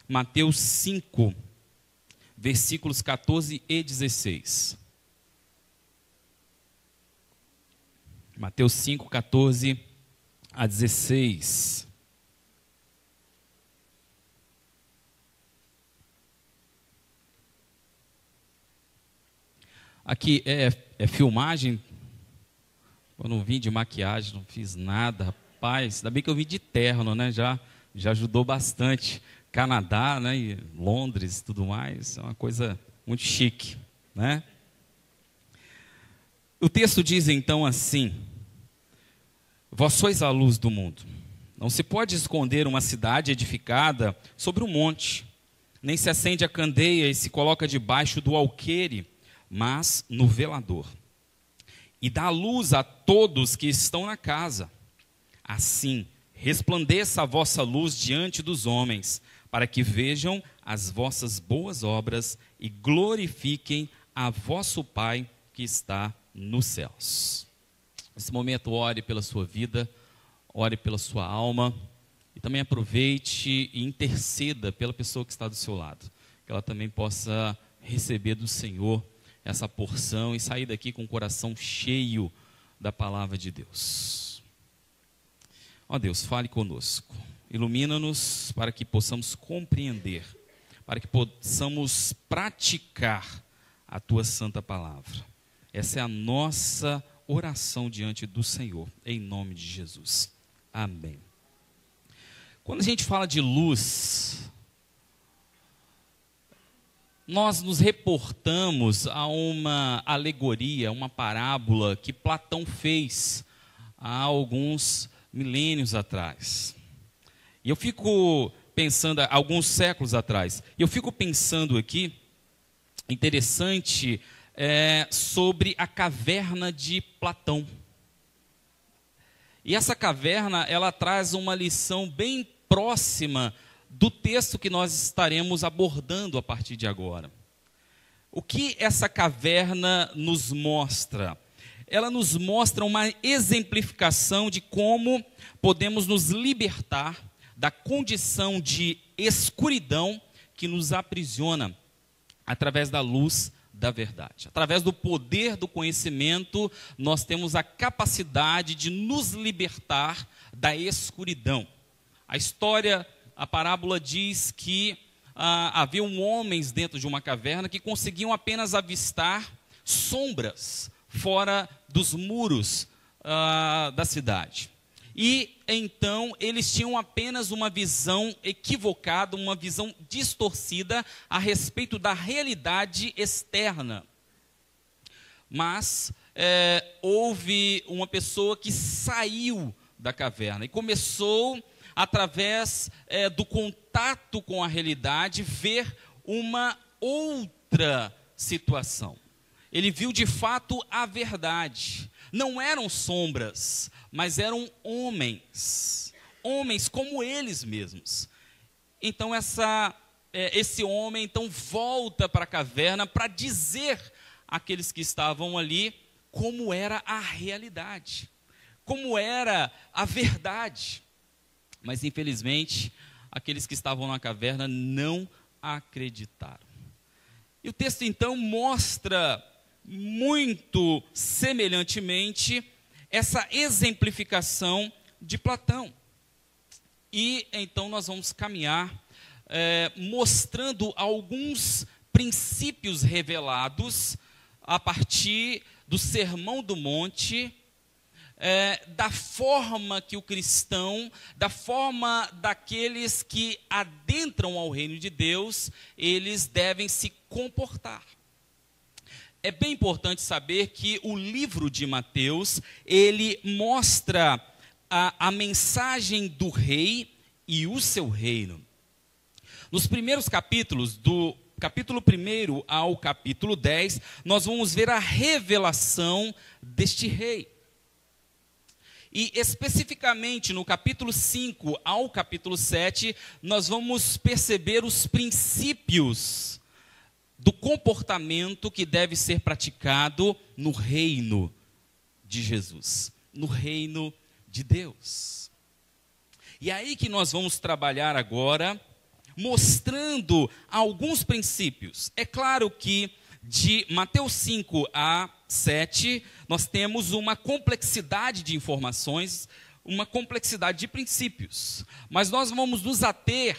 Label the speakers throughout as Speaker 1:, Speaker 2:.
Speaker 1: Mateus 5, versículos 14 e 16. Mateus 5, 14 a 16. Aqui é filmagem. Eu não vim de maquiagem, não fiz nada, rapaz. Ainda bem que eu vim de terno, né? Já ajudou bastante. Canadá, né? E Londres e tudo mais. É uma coisa muito chique, né? O texto diz então assim: vós sois a luz do mundo. Não se pode esconder uma cidade edificada sobre um monte, nem se acende a candeia e se coloca debaixo do alqueire, mas no velador, e dá luz a todos que estão na casa. Assim, resplandeça a vossa luz diante dos homens, para que vejam as vossas boas obras e glorifiquem a vosso Pai que está nos céus. Nesse momento, ore pela sua vida, ore pela sua alma, e também aproveite e interceda pela pessoa que está do seu lado, que ela também possa receber do Senhor essa porção e sair daqui com o coração cheio da palavra de Deus. Ó Deus, fale conosco, ilumina-nos para que possamos compreender, para que possamos praticar a tua santa palavra. Essa é a nossa oração diante do Senhor, em nome de Jesus. Amém. Quando a gente fala de luz, nós nos reportamos a uma alegoria, uma parábola que Platão fez há alguns milênios atrás. E eu fico pensando, alguns séculos atrás, eu fico pensando aqui, interessante, sobre a caverna de Platão. E essa caverna, ela traz uma lição bem próxima do texto que nós estaremos abordando a partir de agora. O que essa caverna nos mostra? Ela nos mostra uma exemplificação de como podemos nos libertar da condição de escuridão que nos aprisiona através da luz da verdade. Através do poder do conhecimento, nós temos a capacidade de nos libertar da escuridão. A parábola diz que haviam homens dentro de uma caverna que conseguiam apenas avistar sombras fora dos muros da cidade. E então eles tinham apenas uma visão equivocada, uma visão distorcida a respeito da realidade externa. Mas houve uma pessoa que saiu da caverna e começou, através do contato com a realidade, ver uma outra situação. Ele viu de fato a verdade. Não eram sombras, mas eram homens como eles mesmos. Então esse homem então volta para a caverna para dizer àqueles que estavam ali como era a realidade, como era a verdade. Mas infelizmente aqueles que estavam na caverna não acreditaram. E o texto então mostra muito semelhantemente essa exemplificação de Platão. E então nós vamos caminhar mostrando alguns princípios revelados a partir do Sermão do Monte, da forma que o cristão, da forma daqueles que adentram ao reino de Deus, eles devem se comportar. É bem importante saber que o livro de Mateus, ele mostra a mensagem do rei e o seu reino. Nos primeiros capítulos, do capítulo 1 ao capítulo 10, nós vamos ver a revelação deste rei. E especificamente no capítulo 5 ao capítulo 7, nós vamos perceber os princípios do comportamento que deve ser praticado no reino de Jesus, no reino de Deus. E é aí que nós vamos trabalhar agora, mostrando alguns princípios. É claro que de Mateus 5 a 7, nós temos uma complexidade de informações, uma complexidade de princípios. Mas nós vamos nos ater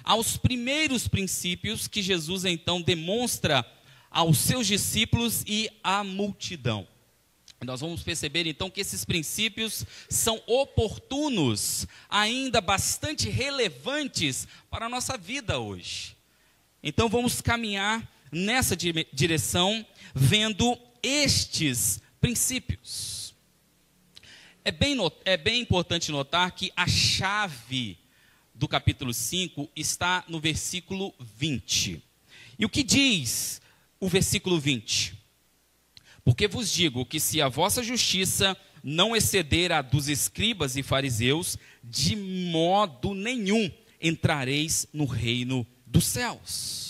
Speaker 1: aos primeiros princípios que Jesus então demonstra aos seus discípulos e à multidão. Nós vamos perceber então que esses princípios são oportunos, ainda bastante relevantes para a nossa vida hoje. Então vamos caminhar nessa direção, vendo estes princípios. É bem importante notar que a chave do capítulo 5 está no versículo 20. E o que diz o versículo 20? Porque vos digo que se a vossa justiça não exceder a dos escribas e fariseus, de modo nenhum entrareis no reino dos céus.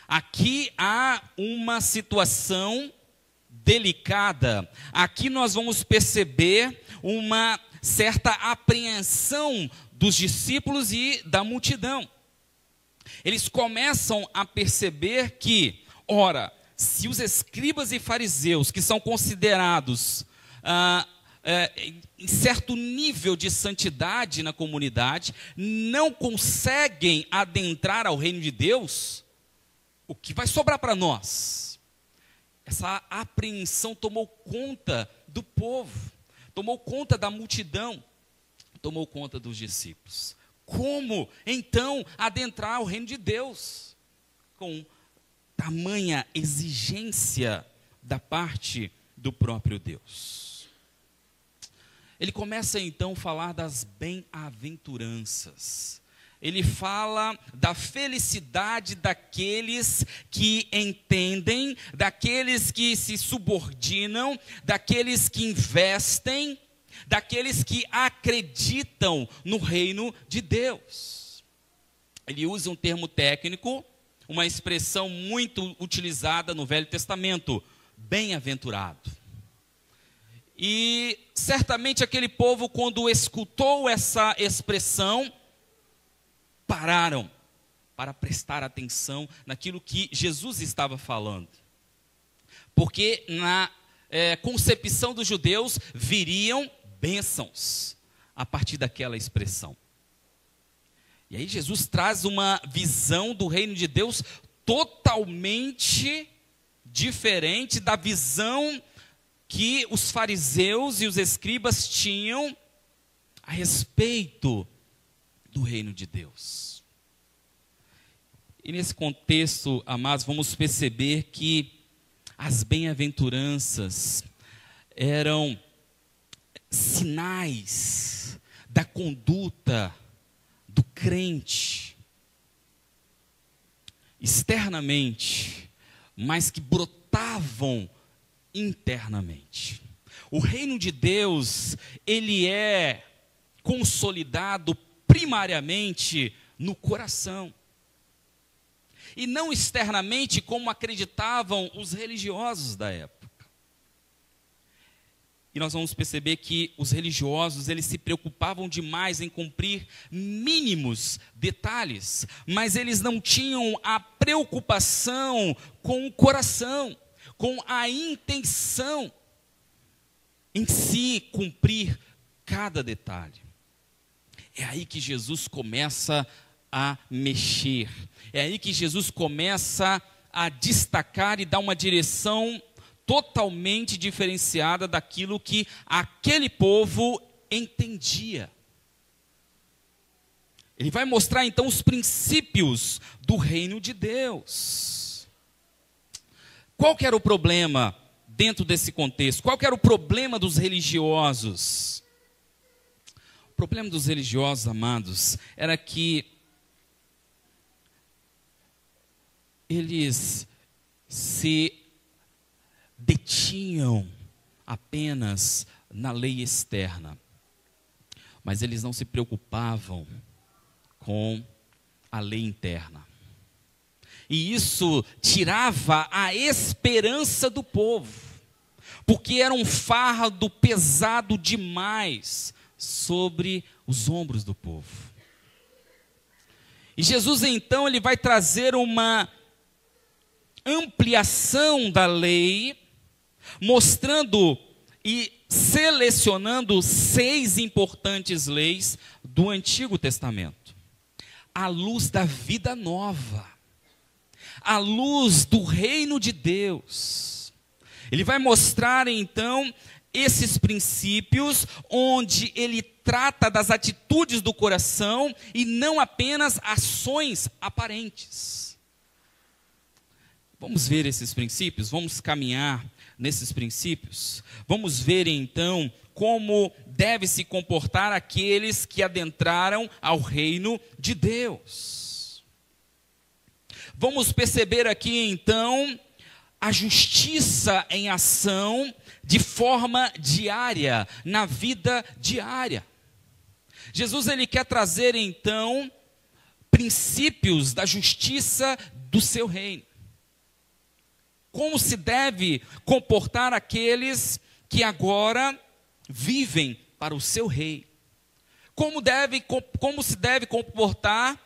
Speaker 1: Aqui há uma situação delicada. Aqui nós vamos perceber uma certa apreensão dos discípulos e da multidão. Eles começam a perceber que, ora, se os escribas e fariseus, que são considerados em certo nível de santidade na comunidade, não conseguem adentrar ao reino de Deus, o que vai sobrar para nós? Essa apreensão tomou conta do povo, tomou conta da multidão, tomou conta dos discípulos. Como, então, adentrar o reino de Deus? Com tamanha exigência da parte do próprio Deus. Ele começa, então, a falar das bem-aventuranças. Ele fala da felicidade daqueles que entendem, daqueles que se subordinam, daqueles que investem, daqueles que acreditam no reino de Deus. Ele usa um termo técnico, uma expressão muito utilizada no Velho Testamento, bem-aventurado. E certamente aquele povo, quando escutou essa expressão, pararam para prestar atenção naquilo que Jesus estava falando. Porque na concepção dos judeus viriam bênçãos a partir daquela expressão. E aí Jesus traz uma visão do reino de Deus totalmente diferente da visão que os fariseus e os escribas tinham a respeito do reino de Deus. E nesse contexto, amados, vamos perceber que as bem-aventuranças eram sinais da conduta do crente, externamente, mas que brotavam internamente. O reino de Deus, ele é consolidado primariamente no coração. E não externamente, como acreditavam os religiosos da época. E nós vamos perceber que os religiosos, eles se preocupavam demais em cumprir mínimos detalhes, mas eles não tinham a preocupação com o coração, com a intenção em si cumprir cada detalhe. É aí que Jesus começa a mexer, é aí que Jesus começa a destacar e dar uma direção totalmente diferenciada daquilo que aquele povo entendia. Ele vai mostrar então os princípios do reino de Deus. Qual que era o problema dentro desse contexto? Qual que era o problema dos religiosos? O problema dos religiosos, amados, era que eles se detinham apenas na lei externa, mas eles não se preocupavam com a lei interna. E isso tirava a esperança do povo, porque era um fardo pesado demais sobre os ombros do povo. E Jesus então ele vai trazer uma ampliação da lei, mostrando e selecionando 6 importantes leis do Antigo Testamento, à luz da vida nova, à luz do reino de Deus. Ele vai mostrar então esses princípios, onde ele trata das atitudes do coração e não apenas ações aparentes. Vamos ver esses princípios, vamos caminhar nesses princípios. Vamos ver então como deve se comportar aqueles que adentraram ao reino de Deus. Vamos perceber aqui então a justiça em ação de forma diária, na vida diária. Jesus ele quer trazer então princípios da justiça do seu reino. Como se deve comportar aqueles que agora vivem para o seu rei? Como se deve comportar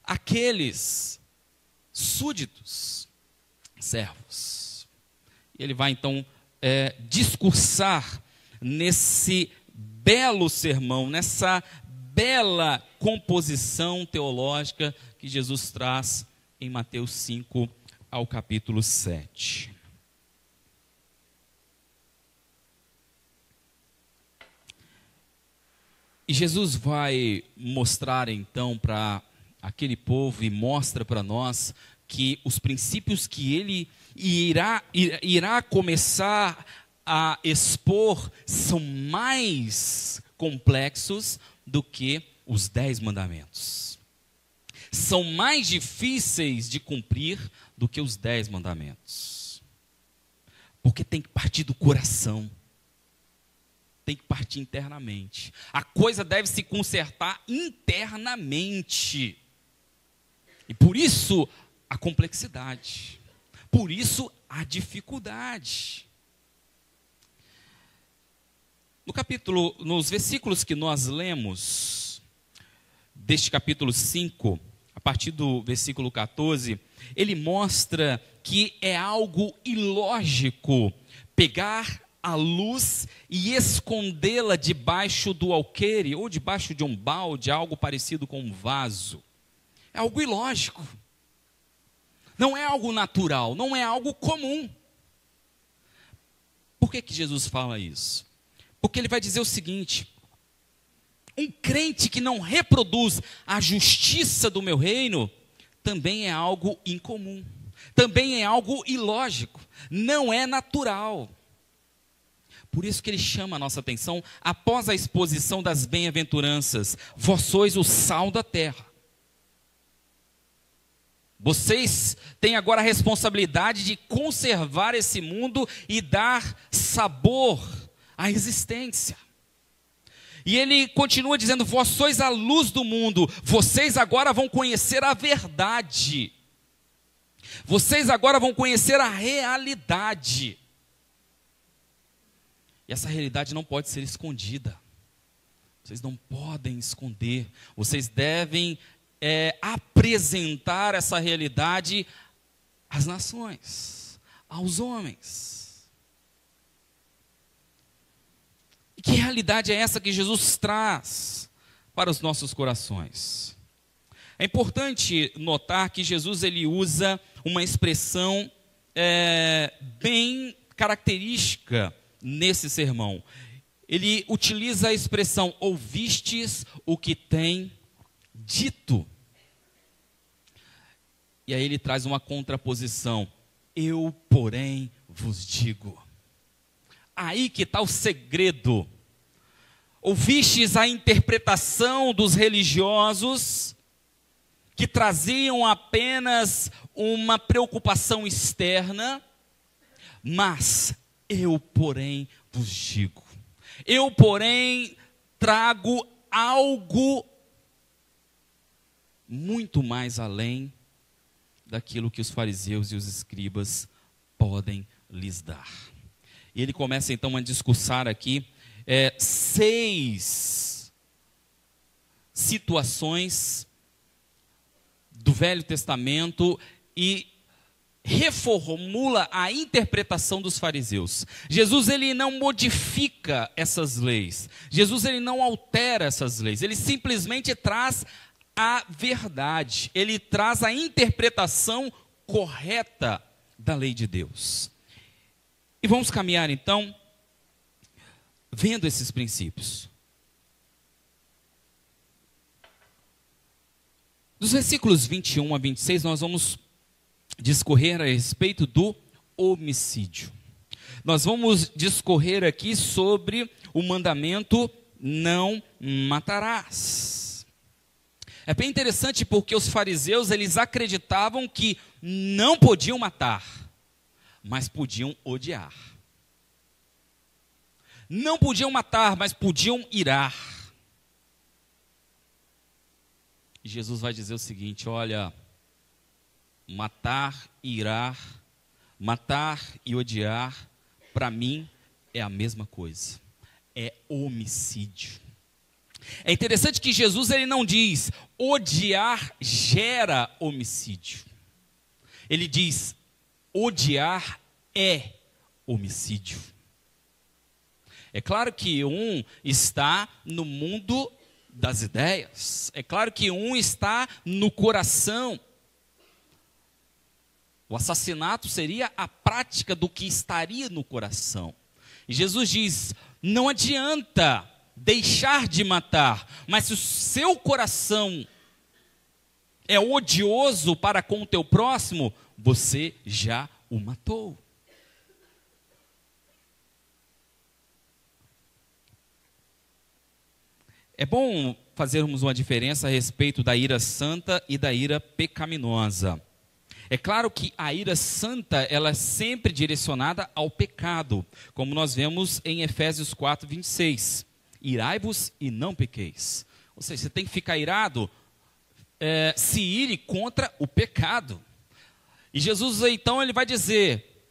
Speaker 1: aqueles súditos, servos? E ele vai então discursar nesse belo sermão, nessa bela composição teológica que Jesus traz em Mateus 5 ao capítulo 7. E Jesus vai mostrar então para aquele povo e mostra para nós que os princípios que ele irá começar a expor são mais complexos do que os 10 mandamentos. São mais difíceis de cumprir do que os 10 mandamentos. Porque tem que partir do coração. Tem que partir internamente. A coisa deve se consertar internamente. E por isso a complexidade. Por isso a dificuldade. Nos versículos que nós lemos, deste capítulo 5, a partir do versículo 14, ele mostra que é algo ilógico pegar a luz e escondê-la debaixo do alqueire, ou debaixo de um balde, algo parecido com um vaso. É algo ilógico. Não é algo natural, não é algo comum. Por que Jesus fala isso? Porque ele vai dizer o seguinte: um crente que não reproduz a justiça do meu reino, também é algo incomum, também é algo ilógico, não é natural. Por isso que ele chama a nossa atenção, após a exposição das bem-aventuranças: vós sois o sal da terra. Vocês têm agora a responsabilidade de conservar esse mundo e dar sabor à existência. E ele continua dizendo: vós sois a luz do mundo, vocês agora vão conhecer a verdade. Vocês agora vão conhecer a realidade. E essa realidade não pode ser escondida. Vocês não podem esconder. Vocês devem apresentar essa realidade às nações, aos homens. E que realidade é essa que Jesus traz para os nossos corações? É importante notar que Jesus ele usa uma expressão bem característica nesse sermão. Ele utiliza a expressão: ouvistes o que tem dito. E aí ele traz uma contraposição: eu, porém, vos digo. Aí que está o segredo. Ouvistes a interpretação dos religiosos, que traziam apenas uma preocupação externa, mas eu, porém, vos digo. Eu, porém, trago algo muito mais além daquilo que os fariseus e os escribas podem lhes dar. E ele começa então a discursar aqui 6 situações do Velho Testamento e reformula a interpretação dos fariseus. Jesus, ele não modifica essas leis. Jesus, ele não altera essas leis. Ele simplesmente traz a verdade. Ele traz a interpretação correta da lei de Deus. E vamos caminhar então vendo esses princípios. Dos versículos 21 a 26, nós vamos discorrer a respeito do homicídio. Nós vamos discorrer aqui sobre o mandamento não matarás. É bem interessante porque os fariseus, eles acreditavam que não podiam matar, mas podiam odiar. Não podiam matar, mas podiam irar. E Jesus vai dizer o seguinte: olha, matar e irar, matar e odiar, para mim é a mesma coisa. É homicídio. É interessante que Jesus, ele não diz odiar gera homicídio. Ele diz odiar é homicídio. É claro que um está no mundo das ideias. É claro que um está no coração. O assassinato seria a prática do que estaria no coração. E Jesus diz: não adianta deixar de matar, mas se o seu coração é odioso para com o teu próximo, você já o matou. É bom fazermos uma diferença a respeito da ira santa e da ira pecaminosa. É claro que a ira santa, ela é sempre direcionada ao pecado, como nós vemos em Efésios 4, 26. Irai-vos e não pequeis. Ou seja, você tem que ficar irado, se ire contra o pecado. E Jesus então, ele vai dizer: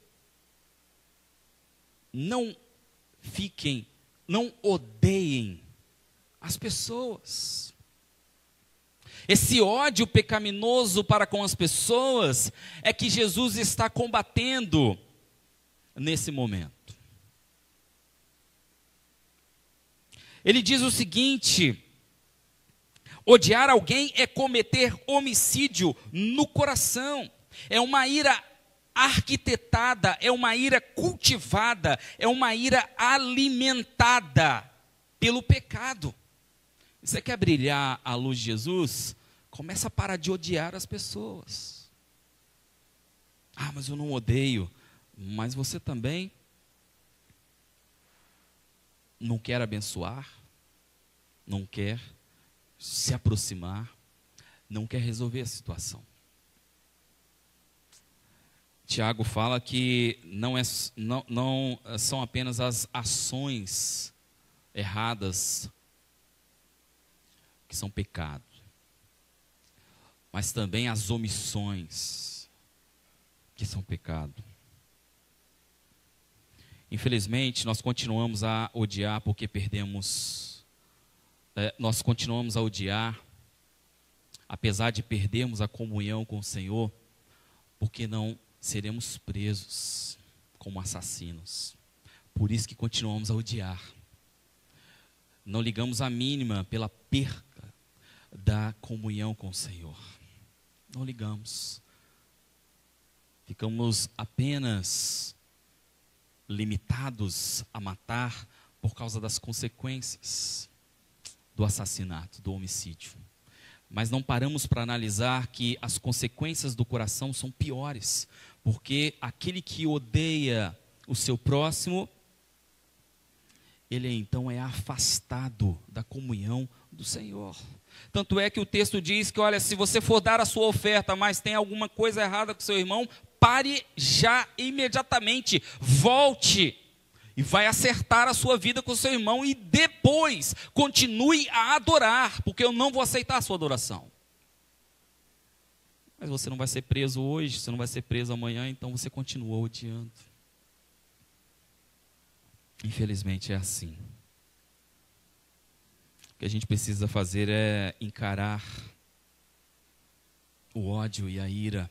Speaker 1: não odeiem as pessoas. Esse ódio pecaminoso para com as pessoas é que Jesus está combatendo nesse momento. Ele diz o seguinte: odiar alguém é cometer homicídio no coração. É uma ira arquitetada, é uma ira cultivada, é uma ira alimentada pelo pecado. Você quer brilhar a luz de Jesus? Começa a parar de odiar as pessoas. Ah, mas eu não odeio. Mas você também não quer abençoar, não quer se aproximar, não quer resolver a situação. Tiago fala que não são apenas as ações erradas que são pecado, mas também as omissões que são pecado. Infelizmente, nós continuamos a odiar porque perdemos. Nós continuamos a odiar, apesar de perdermos a comunhão com o Senhor, porque não seremos presos como assassinos. Por isso que continuamos a odiar. Não ligamos a mínima pela perca da comunhão com o Senhor. Não ligamos. Ficamos apenas limitados a matar por causa das consequências do assassinato, do homicídio. Mas não paramos para analisar que as consequências do coração são piores, porque aquele que odeia o seu próximo, ele então é afastado da comunhão do Senhor. Tanto é que o texto diz que, olha, se você for dar a sua oferta, mas tem alguma coisa errada com seu irmão, pare já imediatamente, volte e vai acertar a sua vida com o seu irmão, e depois continue a adorar, porque eu não vou aceitar a sua adoração. Mas você não vai ser preso hoje, você não vai ser preso amanhã, então você continua odiando. Infelizmente é assim. O que a gente precisa fazer é encarar o ódio e a ira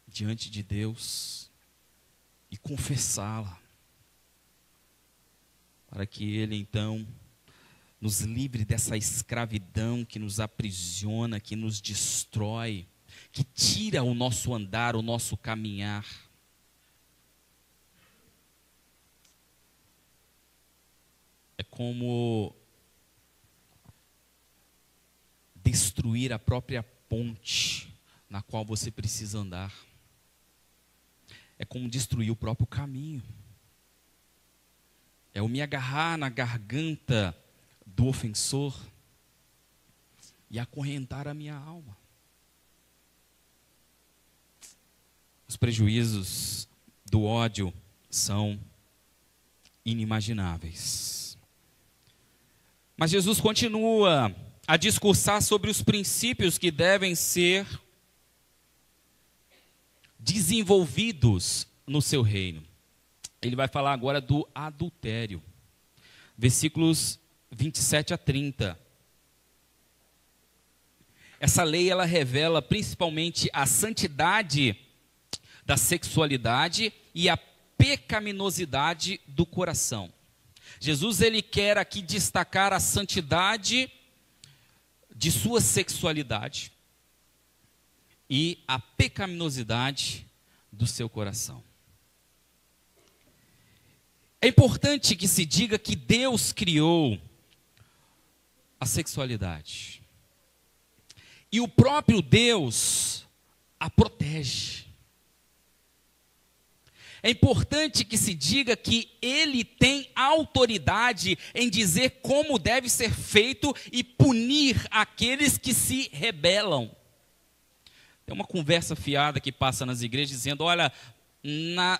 Speaker 1: diante de Deus e confessá-la, para que Ele então nos livre dessa escravidão que nos aprisiona, que nos destrói, que tira o nosso andar, o nosso caminhar. É como destruir a própria ponte na qual você precisa andar. É como destruir o próprio caminho. É eu me agarrar na garganta do ofensor e acorrentar a minha alma. Os prejuízos do ódio são inimagináveis. Mas Jesus continua a discursar sobre os princípios que devem ser desenvolvidos no seu reino. Ele vai falar agora do adultério. Versículos 27 a 30. Essa lei, ela revela principalmente a santidade da sexualidade e a pecaminosidade do coração. Jesus, ele quer aqui destacar a santidade de sua sexualidade e a pecaminosidade do seu coração. É importante que se diga que Deus criou a sexualidade. E o próprio Deus a protege. É importante que se diga que Ele tem autoridade em dizer como deve ser feito e punir aqueles que se rebelam. Tem uma conversa fiada que passa nas igrejas dizendo, olha,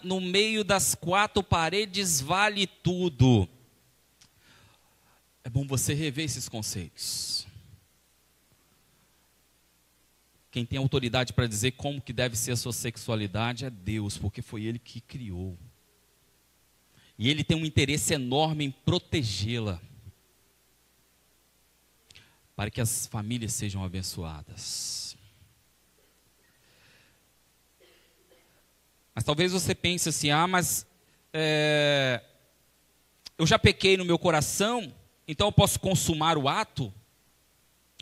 Speaker 1: no meio das quatro paredes vale tudo. É bom você rever esses conceitos. Quem tem autoridade para dizer como que deve ser a sua sexualidade é Deus, porque foi Ele que criou. E Ele tem um interesse enorme em protegê-la, para que as famílias sejam abençoadas. Mas talvez você pense assim, mas eu já pequei no meu coração, então eu posso consumar o ato?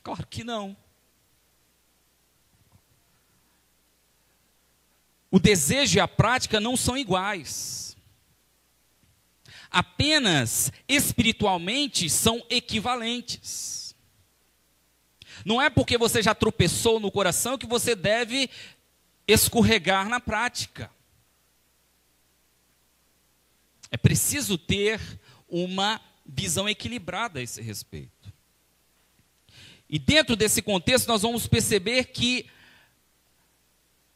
Speaker 1: Claro que não. O desejo e a prática não são iguais. Apenas espiritualmente são equivalentes. Não é porque você já tropeçou no coração que você deve escorregar na prática. É preciso ter uma visão equilibrada a esse respeito. E dentro desse contexto nós vamos perceber que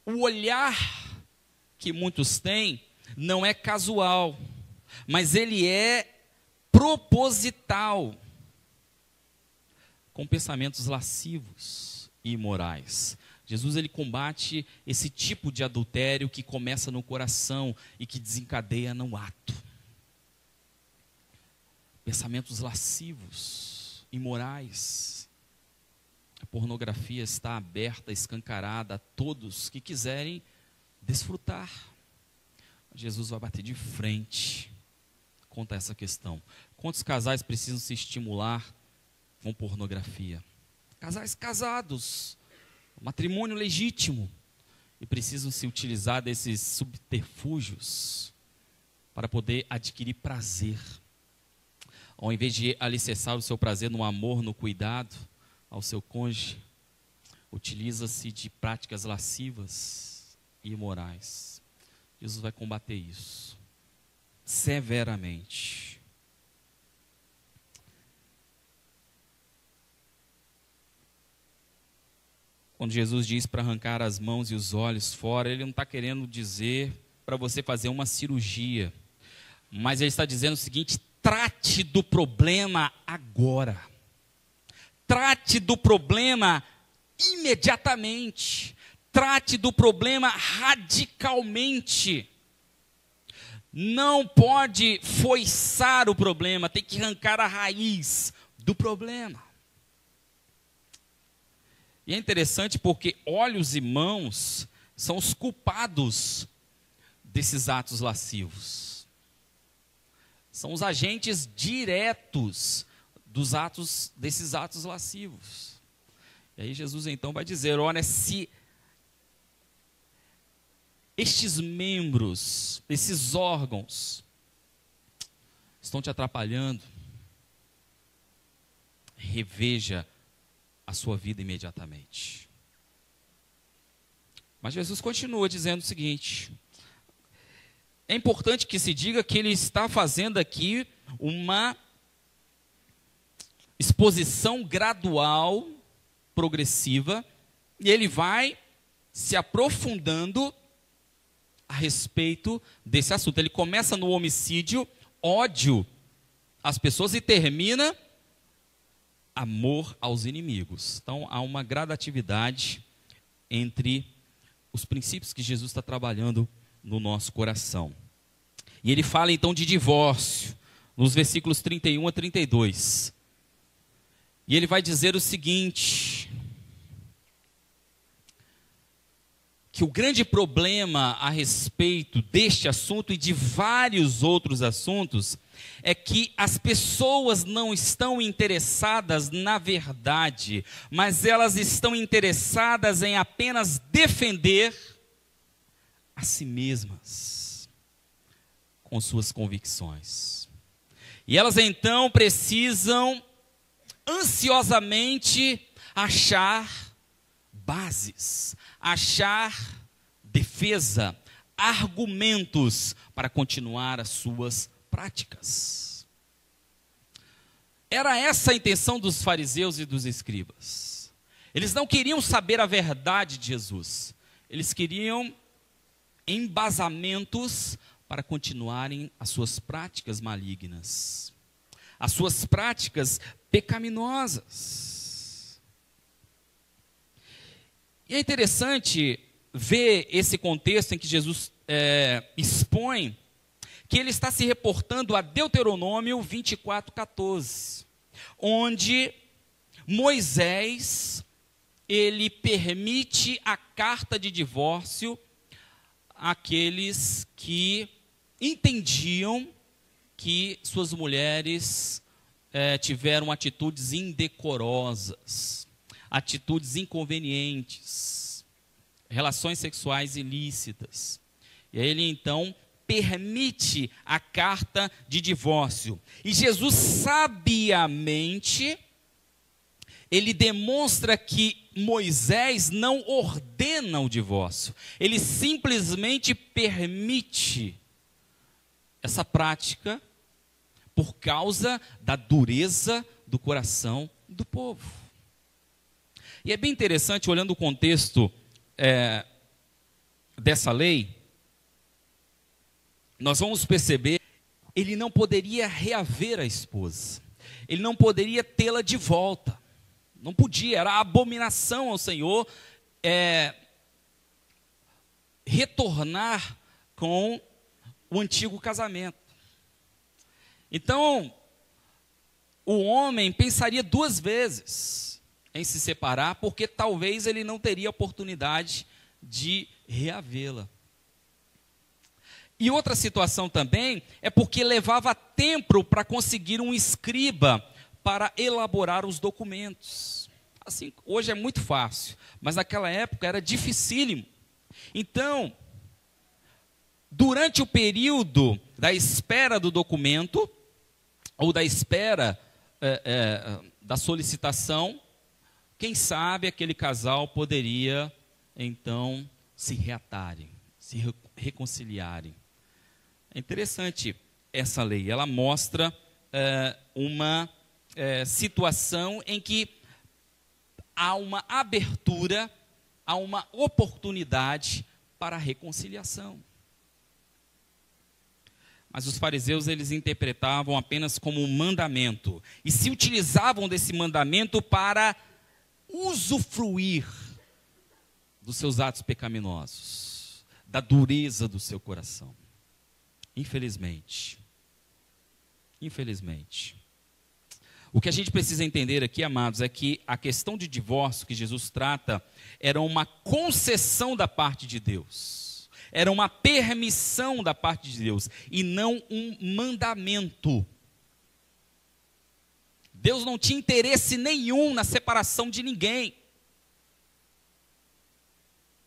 Speaker 1: o olhar que muitos têm não é casual, mas ele é proposital, com pensamentos lascivos e imorais. Jesus, ele combate esse tipo de adultério que começa no coração e que desencadeia no ato. Pensamentos lascivos, imorais. A pornografia está aberta, escancarada a todos que quiserem desfrutar. Jesus vai bater de frente contra essa questão. Quantos casais precisam se estimular com pornografia? Casais casados, matrimônio legítimo, e precisam se utilizar desses subterfúgios para poder adquirir prazer. Ao invés de alicerçar o seu prazer no amor, no cuidado ao seu cônjuge, utiliza-se de práticas lascivas e imorais. Jesus vai combater isso severamente. Quando Jesus diz para arrancar as mãos e os olhos fora, Ele não está querendo dizer para você fazer uma cirurgia. Mas ele está dizendo o seguinte: trate do problema agora. Trate do problema imediatamente. Trate do problema radicalmente. Não pode foiçar o problema, tem que arrancar a raiz do problema. E é interessante porque olhos e mãos são os culpados desses atos lascivos. São os agentes diretos desses atos lascivos. E aí Jesus então vai dizer: olha, se estes membros, esses órgãos, estão te atrapalhando, reveja a sua vida imediatamente. Mas Jesus continua dizendo o seguinte: é importante que se diga que ele está fazendo aqui uma exposição gradual, progressiva, e ele vai se aprofundando a respeito desse assunto. Ele começa no homicídio, ódio às pessoas, e termina amor aos inimigos. Então há uma gradatividade entre os princípios que Jesus está trabalhando no nosso coração. E ele fala então de divórcio, nos versículos 31 a 32. E ele vai dizer o seguinte: que o grande problema a respeito deste assunto e de vários outros assuntos é que as pessoas não estão interessadas na verdade, mas elas estão interessadas em apenas defender a si mesmas com suas convicções. E elas então precisam ansiosamente achar bases, achar defesa, argumentos para continuar as suas práticas. Era essa a intenção dos fariseus e dos escribas. Eles não queriam saber a verdade de Jesus. Eles queriam embasamentos para continuarem as suas práticas malignas, as suas práticas pecaminosas. E é interessante ver esse contexto em que Jesus expõe que ele está se reportando a Deuteronômio 24:14, onde Moisés, ele permite a carta de divórcio àqueles que entendiam que suas mulheres tiveram atitudes indecorosas, atitudes inconvenientes, relações sexuais ilícitas. E aí ele então permite a carta de divórcio. E Jesus sabiamente, ele demonstra que Moisés não ordena o divórcio. Ele simplesmente permite essa prática por causa da dureza do coração do povo. E é bem interessante, olhando o contexto dessa lei, nós vamos perceber, ele não poderia reaver a esposa, ele não poderia tê-la de volta, não podia, era abominação ao Senhor retornar com o antigo casamento. Então, o homem pensaria duas vezes em se separar, porque talvez ele não teria oportunidade de reavê-la. E outra situação também é porque levava tempo para conseguir um escriba para elaborar os documentos. Assim, hoje é muito fácil, mas naquela época era dificílimo. Então, durante o período da espera do documento, ou da espera da solicitação, quem sabe aquele casal poderia, então, se reatarem, se reconciliarem. É interessante essa lei, ela mostra uma situação em que há uma abertura, há uma oportunidade para a reconciliação. Mas os fariseus, eles interpretavam apenas como um mandamento e se utilizavam desse mandamento para usufruir dos seus atos pecaminosos, da dureza do seu coração. Infelizmente. O que a gente precisa entender aqui, amados, é que a questão de divórcio que Jesus trata era uma concessão da parte de Deus. Era uma permissão da parte de Deus e não um mandamento. Deus não tinha interesse nenhum na separação de ninguém.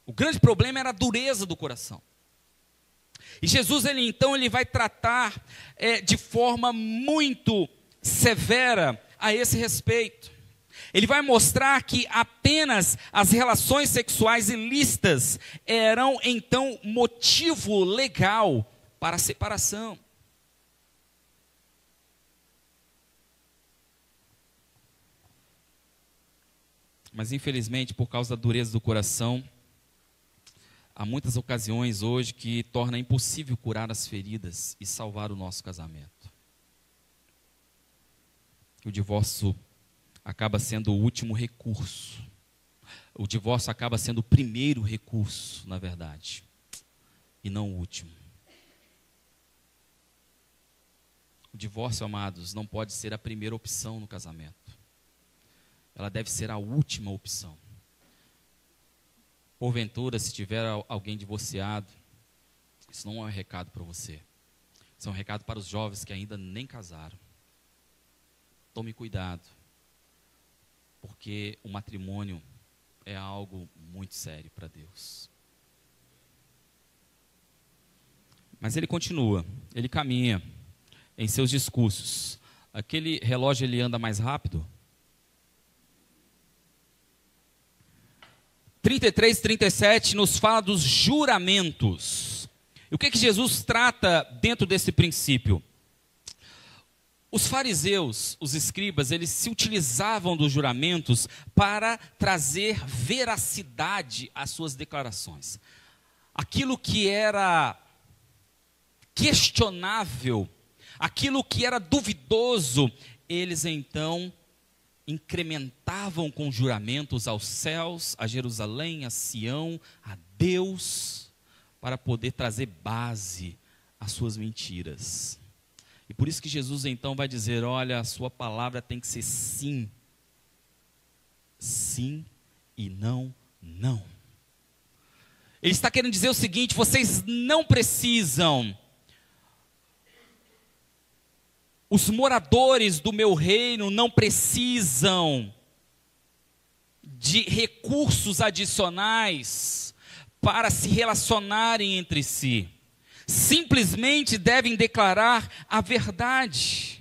Speaker 1: O grande problema era a dureza do coração. E Jesus, ele vai tratar de forma muito severa a esse respeito. Ele vai mostrar que apenas as relações sexuais ilícitas eram, então, motivo legal para a separação. Mas, infelizmente, por causa da dureza do coração, há muitas ocasiões hoje que torna impossível curar as feridas e salvar o nosso casamento. O divórcio acaba sendo o último recurso. O divórcio acaba sendo o primeiro recurso, na verdade, e não o último. O divórcio, amados, não pode ser a primeira opção no casamento. Ela deve ser a última opção. Porventura, se tiver alguém divorciado, isso não é um recado para você. Isso é um recado para os jovens que ainda nem casaram. Tome cuidado, porque o matrimônio é algo muito sério para Deus. Mas ele continua, ele caminha em seus discursos. Aquele relógio, ele anda mais rápido? 33, 37 nos fala dos juramentos. E o que Jesus trata dentro desse princípio? Os fariseus, os escribas, eles se utilizavam dos juramentos para trazer veracidade às suas declarações. Aquilo que era questionável, aquilo que era duvidoso, eles então incrementavam com juramentos aos céus, a Jerusalém, a Sião, a Deus, para poder trazer base às suas mentiras. E por isso que Jesus então vai dizer, olha, a sua palavra tem que ser sim. Sim e não, não. Ele está querendo dizer o seguinte, vocês não precisam, os moradores do meu reino não precisam de recursos adicionais para se relacionarem entre si. Simplesmente devem declarar a verdade.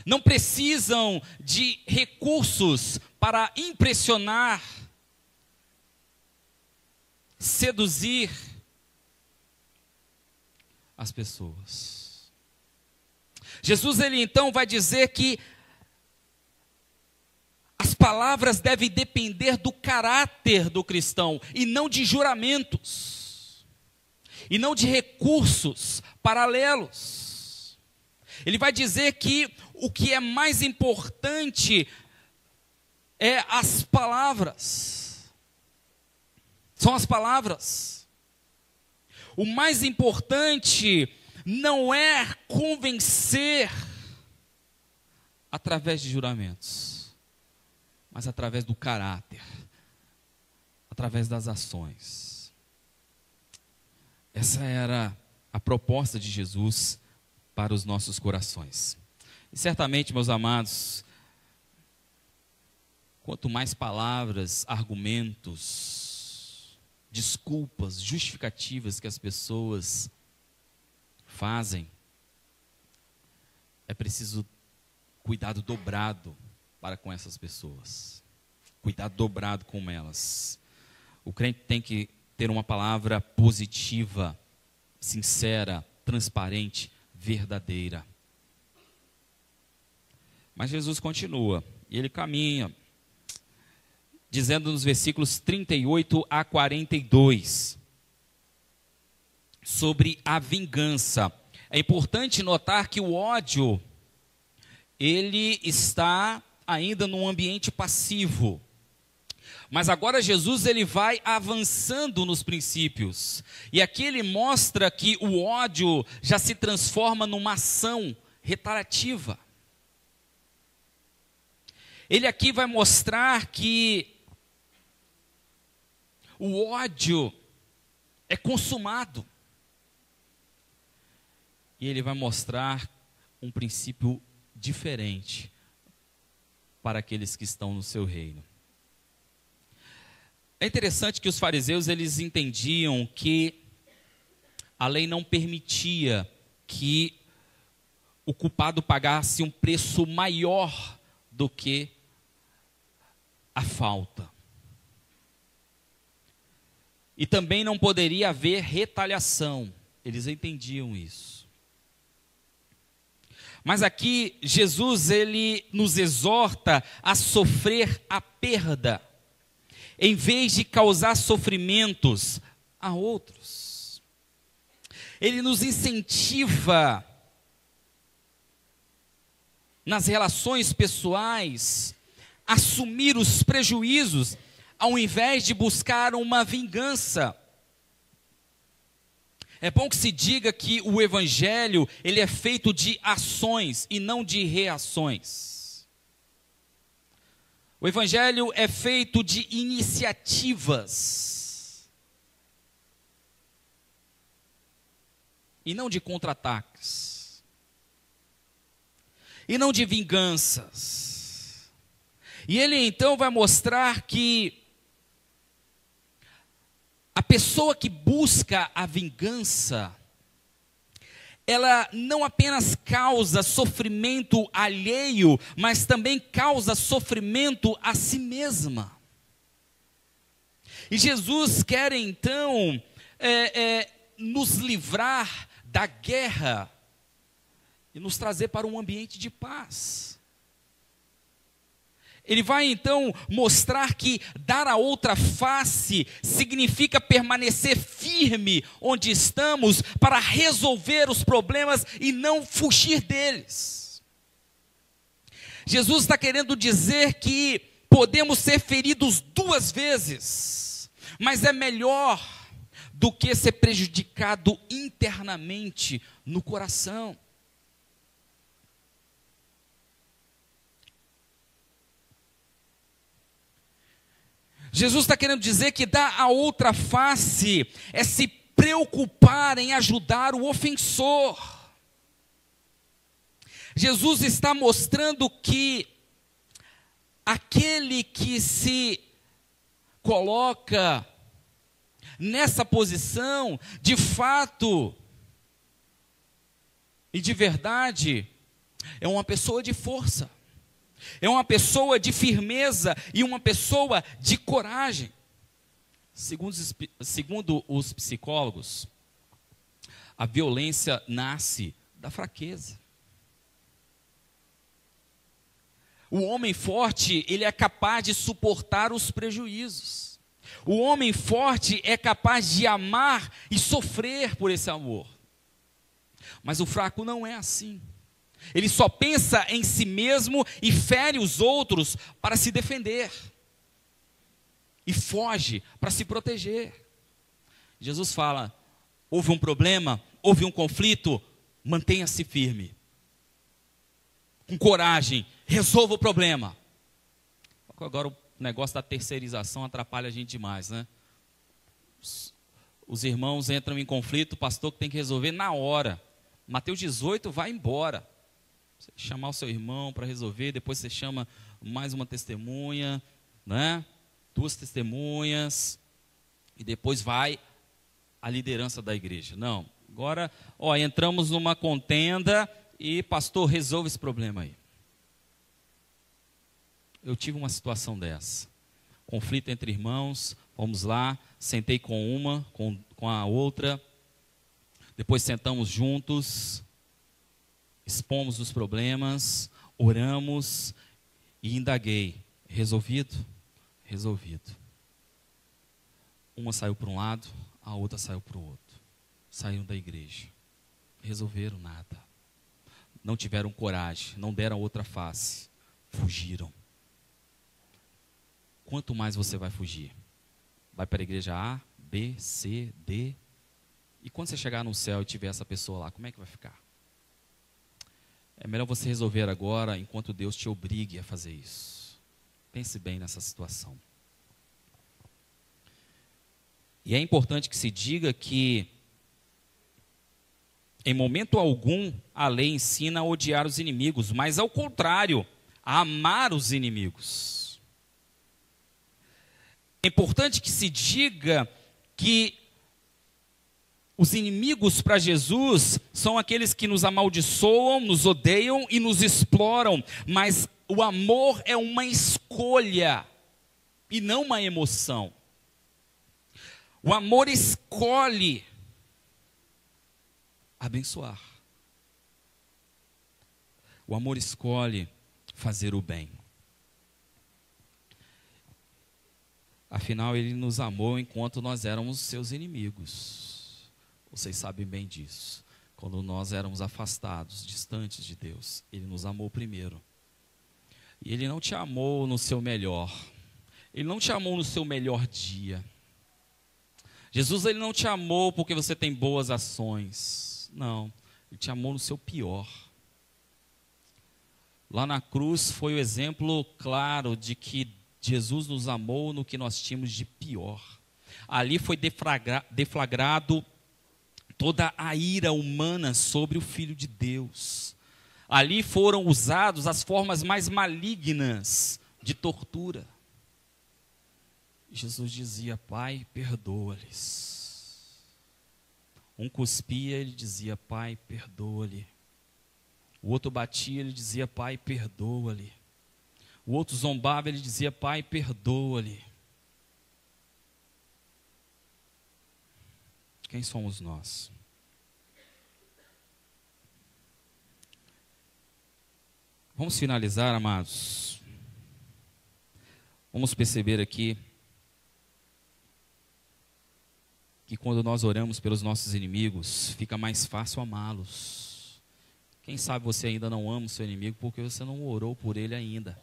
Speaker 1: Não precisam de recursos para impressionar, seduzir as pessoas. Jesus, ele então vai dizer que as palavras devem depender do caráter do cristão e não de juramentos. E não de recursos paralelos. Ele vai dizer que o que é mais importante é as palavras. São as palavras. O mais importante não é convencer através de juramentos, mas através do caráter, através das ações. Essa era a proposta de Jesus para os nossos corações. E certamente, meus amados, quanto mais palavras, argumentos, desculpas, justificativas que as pessoas fazem, é preciso cuidado dobrado para com essas pessoas. Cuidado dobrado com elas. O crente tem que ter uma palavra positiva, sincera, transparente, verdadeira. Mas Jesus continua, e ele caminha, dizendo nos versículos 38 a 42, sobre a vingança. É importante notar que o ódio, ele está ainda num ambiente passivo. Mas agora Jesus ele vai avançando nos princípios. E aqui ele mostra que o ódio já se transforma numa ação retaliativa. Ele aqui vai mostrar que o ódio é consumado. E ele vai mostrar um princípio diferente para aqueles que estão no seu reino. É interessante que os fariseus eles entendiam que a lei não permitia que o culpado pagasse um preço maior do que a falta. E também não poderia haver retaliação. Eles entendiam isso. Mas aqui Jesus ele nos exorta a sofrer a perda, em vez de causar sofrimentos a outros. Ele nos incentiva nas relações pessoais a assumir os prejuízos, ao invés de buscar uma vingança. É bom que se diga que o evangelho, ele é feito de ações e não de reações. O evangelho é feito de iniciativas e não de contra-ataques. E não de vinganças. E ele então vai mostrar que a pessoa que busca a vingança, ela não apenas causa sofrimento alheio, mas também causa sofrimento a si mesma. E Jesus quer então nos livrar da guerra e nos trazer para um ambiente de paz. Ele vai então mostrar que dar a outra face significa permanecer firme onde estamos para resolver os problemas e não fugir deles. Jesus está querendo dizer que podemos ser feridos 2 vezes, mas é melhor do que ser prejudicado internamente no coração. Jesus está querendo dizer que dar a outra face é se preocupar em ajudar o ofensor. Jesus está mostrando que aquele que se coloca nessa posição, de fato e de verdade, é uma pessoa de força. É uma pessoa de firmeza e uma pessoa de coragem. Segundo os psicólogos, a violência nasce da fraqueza. O homem forte, ele é capaz de suportar os prejuízos. O homem forte é capaz de amar e sofrer por esse amor. Mas o fraco não é assim. Ele só pensa em si mesmo e fere os outros para se defender. E foge para se proteger. Jesus fala, houve um problema, houve um conflito, mantenha-se firme. Com coragem, resolva o problema. Agora o negócio da terceirização atrapalha a gente demais, né? Os irmãos entram em conflito, o pastor que tem que resolver na hora. Mateus 18 vai embora. Você chamar o seu irmão para resolver, depois você chama mais uma testemunha, né? 2 testemunhas, e depois vai a liderança da igreja. Não, agora, entramos numa contenda e pastor, resolve esse problema aí. Eu tive uma situação dessa. Conflito entre irmãos, vamos lá, sentei com uma, com a outra, depois sentamos juntos, expomos os problemas, oramos e indaguei. Resolvido? Resolvido. Uma saiu para um lado, a outra saiu para o outro. saíram da igreja. Resolveram nada. Não tiveram coragem, não deram outra face. Fugiram. Quanto mais você vai fugir? Vai para a igreja A, B, C, D. E quando você chegar no céu e tiver essa pessoa lá, como é que vai ficar? É melhor você resolver agora, enquanto Deus te obrigue a fazer isso. Pense bem nessa situação. E é importante que se diga que, em momento algum, a lei ensina a odiar os inimigos, mas ao contrário, a amar os inimigos. É importante que se diga que os inimigos para Jesus são aqueles que nos amaldiçoam, nos odeiam e nos exploram, mas o amor é uma escolha e não uma emoção. O amor escolhe abençoar. O amor escolhe fazer o bem. Afinal, ele nos amou enquanto nós éramos seus inimigos. Vocês sabem bem disso. Quando nós éramos afastados, distantes de Deus, ele nos amou primeiro. E ele não te amou no seu melhor. Ele não te amou no seu melhor dia. Jesus, ele não te amou porque você tem boas ações. Não, ele te amou no seu pior. Lá na cruz foi o exemplo claro de que Jesus nos amou no que nós tínhamos de pior. Ali foi deflagrado toda a ira humana sobre o Filho de Deus. Ali foram usadas as formas mais malignas de tortura. Jesus dizia: Pai, perdoa-lhes. Um cuspia, ele dizia: Pai, perdoa-lhe. O outro batia, ele dizia: Pai, perdoa-lhe. O outro zombava, ele dizia: Pai, perdoa-lhe. Quem somos nós? Vamos finalizar, amados. Vamos perceber aqui que quando nós oramos pelos nossos inimigos, fica mais fácil amá-los. Quem sabe você ainda não ama o seu inimigo porque você não orou por ele ainda.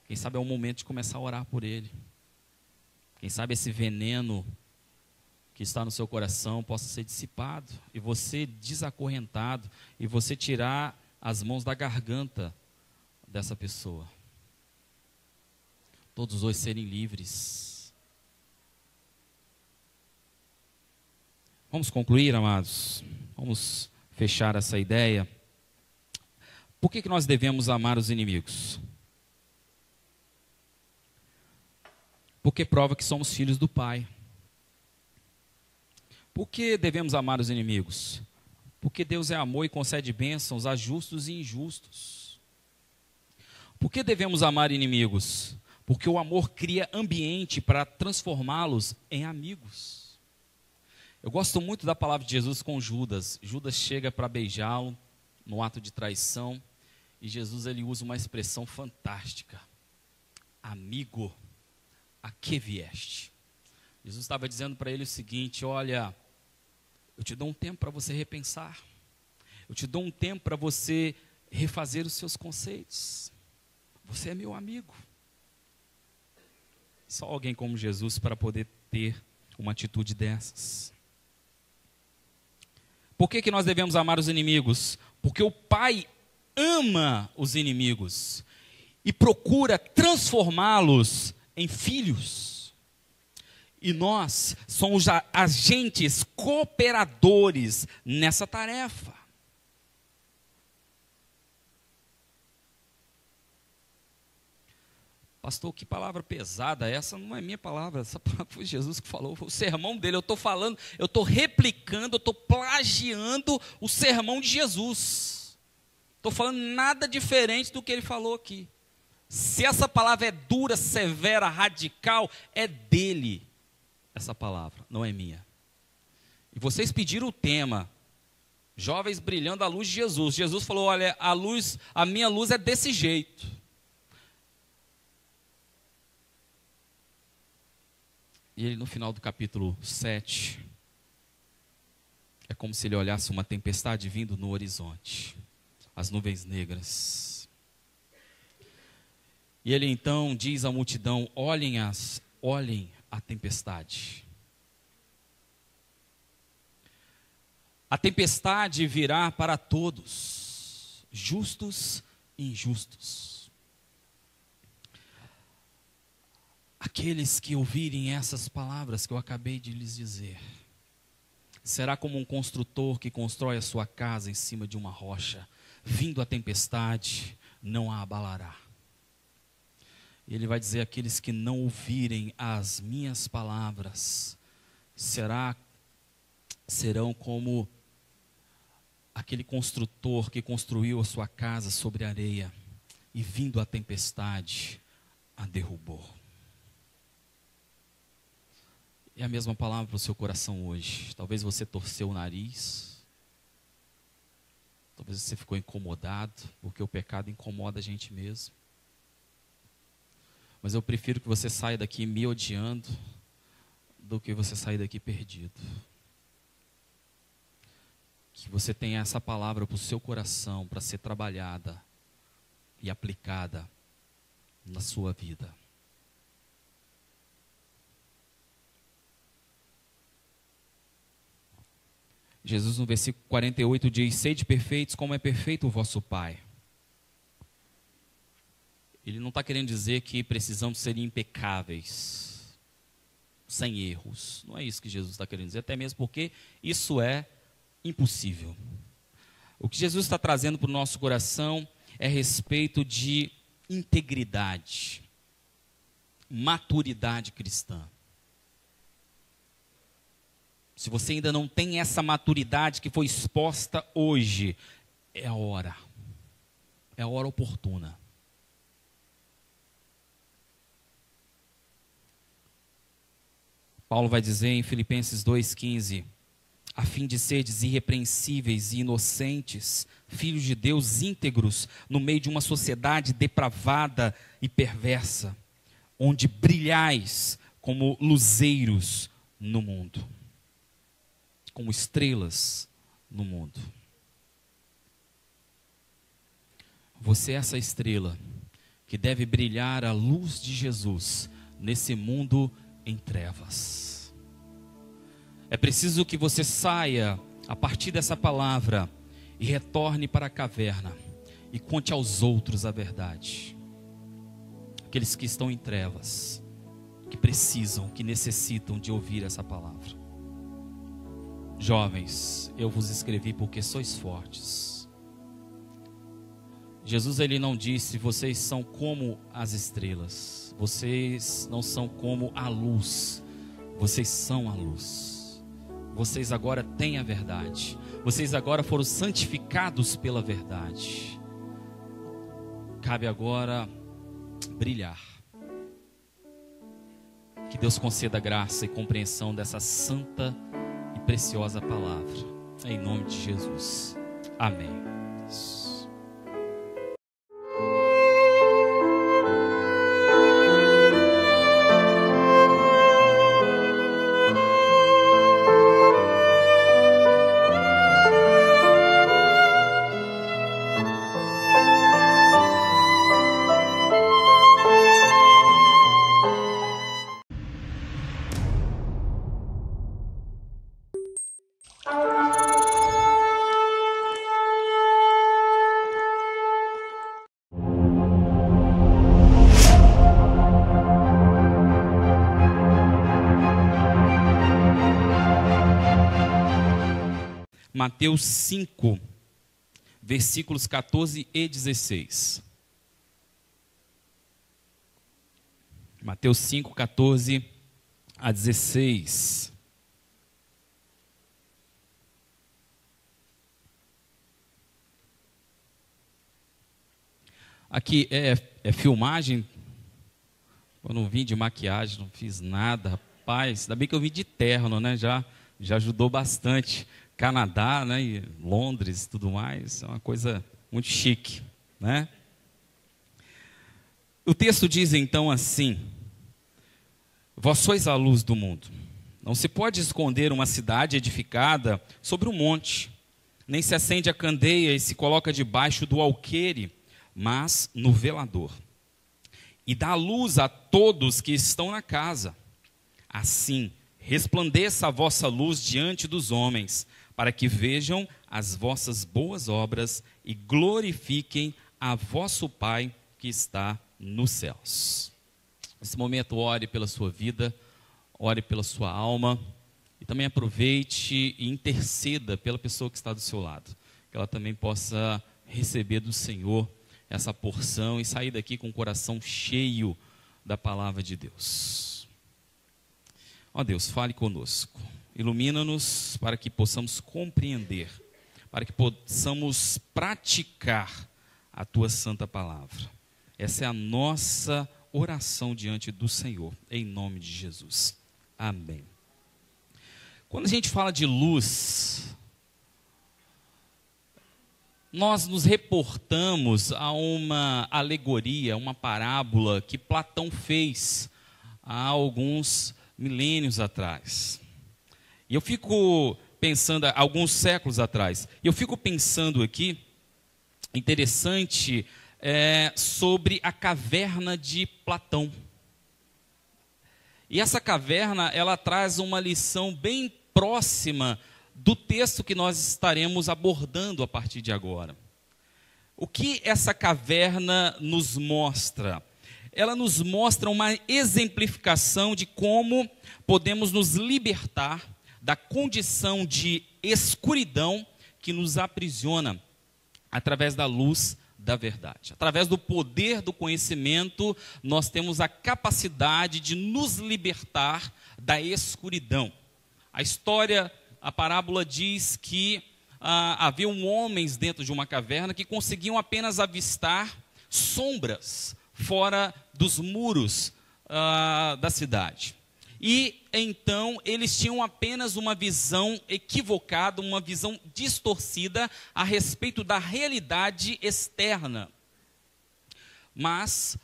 Speaker 1: Quem sabe é o momento de começar a orar por ele. Quem sabe esse veneno que está no seu coração possa ser dissipado e você desacorrentado e você tirar as mãos da garganta dessa pessoa. Todos os dois serem livres. Vamos concluir, amados? Vamos fechar essa ideia. Por que nós devemos amar os inimigos? Porque prova que somos filhos do Pai. Por que devemos amar os inimigos? Porque Deus é amor e concede bênçãos a justos e injustos. Por que devemos amar inimigos? Porque o amor cria ambiente para transformá-los em amigos. Eu gosto muito da palavra de Jesus com Judas. Judas chega para beijá-lo no ato de traição e Jesus ele usa uma expressão fantástica. Amigo, a que vieste? Jesus estava dizendo para ele o seguinte: olha, eu te dou um tempo para você repensar. Eu te dou um tempo para você refazer os seus conceitos. Você é meu amigo. Só alguém como Jesus para poder ter uma atitude dessas. Por que nós devemos amar os inimigos? Porque o Pai ama os inimigos e procura transformá-los em filhos. E nós somos agentes cooperadores nessa tarefa. Pastor, que palavra pesada, essa não é minha palavra, essa palavra foi Jesus que falou, foi o sermão dele, eu estou falando, eu estou replicando, eu estou plagiando o sermão de Jesus. Estou falando nada diferente do que ele falou aqui. Se essa palavra é dura, severa, radical, é dele essa palavra, não é minha. E vocês pediram o tema, jovens brilhando à luz de Jesus. Jesus falou, olha, a minha luz é desse jeito. E ele no final do capítulo 7, É como se ele olhasse uma tempestade vindo no horizonte, as nuvens negras. E ele então diz à multidão: olhem a tempestade. A tempestade virá para todos, justos e injustos. Aqueles que ouvirem essas palavras que eu acabei de lhes dizer, será como um construtor que constrói a sua casa em cima de uma rocha. Vindo a tempestade, não a abalará. Ele vai dizer: aqueles que não ouvirem as minhas palavras, serão como aquele construtor que construiu a sua casa sobre areia, e vindo a tempestade, a derrubou. É a mesma palavra para o seu coração hoje. Talvez você torceu o nariz, talvez você ficou incomodado, porque o pecado incomoda a gente mesmo. Mas eu prefiro que você saia daqui me odiando, do que você sair daqui perdido. Que você tenha essa palavra para o seu coração, para ser trabalhada e aplicada na sua vida. Jesus no versículo 48 diz: sede perfeitos como é perfeito o vosso Pai. Ele não está querendo dizer que precisamos ser impecáveis, sem erros. Não é isso que Jesus está querendo dizer, até mesmo porque isso é impossível. O que Jesus está trazendo para o nosso coração é a respeito de integridade, maturidade cristã. Se você ainda não tem essa maturidade que foi exposta hoje, é a hora oportuna. Paulo vai dizer em Filipenses 2,15: a fim de serdes irrepreensíveis e inocentes, filhos de Deus íntegros, no meio de uma sociedade depravada e perversa, onde brilhais como luzeiros no mundo, como estrelas no mundo. Você é essa estrela que deve brilhar a luz de Jesus nesse mundo em trevas. É preciso que você saia a partir dessa palavra e retorne para a caverna e conte aos outros a verdade. Aqueles que estão em trevas, que precisam, que necessitam de ouvir essa palavra. Jovens, eu vos escrevi porque sois fortes. Jesus, ele não disse: vocês são como as estrelas. Vocês não são como a luz. Vocês são a luz. Vocês agora têm a verdade. Vocês agora foram santificados pela verdade. Cabe agora brilhar. Que Deus conceda graça e compreensão dessa santa e preciosa palavra. Em nome de Jesus. Amém. Mateus 5, versículos 14 e 16. Mateus 5, 14 a 16. Aqui é filmagem. Eu não vim de maquiagem, não fiz nada, rapaz. Ainda bem que eu vim de terno, né? Já ajudou bastante. Canadá, né? E Londres e tudo mais. É uma coisa muito chique, né? O texto diz então assim: vós sois a luz do mundo. Não se pode esconder uma cidade edificada sobre um monte, nem se acende a candeia e se coloca debaixo do alqueire, mas no velador, e dá luz a todos que estão na casa. Assim, resplandeça a vossa luz diante dos homens, para que vejam as vossas boas obras e glorifiquem a vosso Pai que está nos céus. Nesse momento, ore pela sua vida, ore pela sua alma, e também aproveite e interceda pela pessoa que está do seu lado, que ela também possa receber do Senhor essa porção e sair daqui com o coração cheio da palavra de Deus. Ó Deus, fale conosco, ilumina-nos para que possamos compreender, para que possamos praticar a tua santa palavra. Essa é a nossa oração diante do Senhor, em nome de Jesus. Amém. Quando a gente fala de luz, nós nos reportamos a uma alegoria, uma parábola que Platão fez há alguns milênios atrás. E eu fico pensando, alguns séculos atrás, eu fico pensando aqui, interessante, sobre a caverna de Platão. E essa caverna, ela traz uma lição bem próxima do texto que nós estaremos abordando a partir de agora. O que essa caverna nos mostra? Ela nos mostra uma exemplificação de como podemos nos libertar da condição de escuridão que nos aprisiona através da luz da verdade. Através do poder do conhecimento, nós temos a capacidade de nos libertar da escuridão. A história, a parábola diz que haviam homens dentro de uma caverna que conseguiam apenas avistar sombras fora dos muros da cidade. E então eles tinham apenas uma visão equivocada, uma visão distorcida a respeito da realidade externa. Mas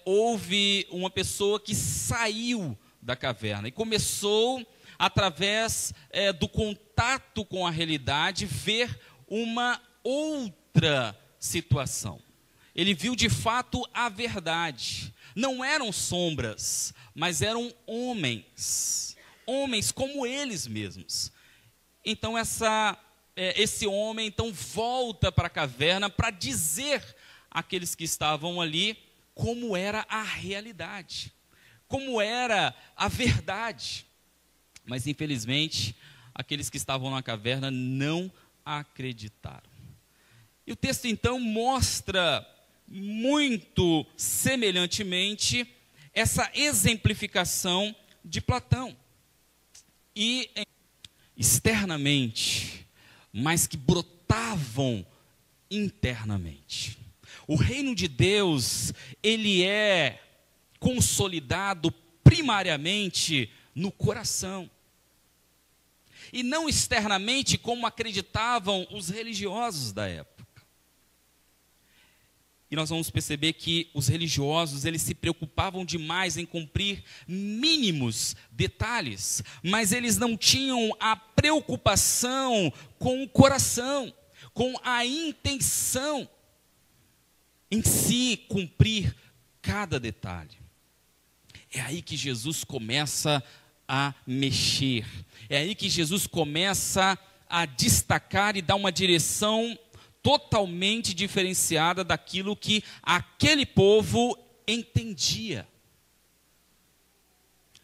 Speaker 1: houve uma pessoa que saiu da caverna e começou, através do contato com a realidade, ver uma outra situação. Ele viu de fato a verdade. Não eram sombras, mas eram homens como eles mesmos. Então esse homem então volta para a caverna para dizer àqueles que estavam ali como era a realidade, como era a verdade. Mas infelizmente aqueles que estavam na caverna não acreditaram. E o texto então mostra muito semelhantemente essa exemplificação de Platão. E externamente, mas que brotavam internamente. O reino de Deus, ele é consolidado primariamente no coração. E não externamente como acreditavam os religiosos da época. E nós vamos perceber que os religiosos, eles se preocupavam demais em cumprir mínimos detalhes, mas eles não tinham a preocupação com o coração, com a intenção em si cumprir cada detalhe. É aí que Jesus começa a mexer, é aí que Jesus começa a destacar e dar uma direção totalmente diferenciada daquilo que aquele povo entendia.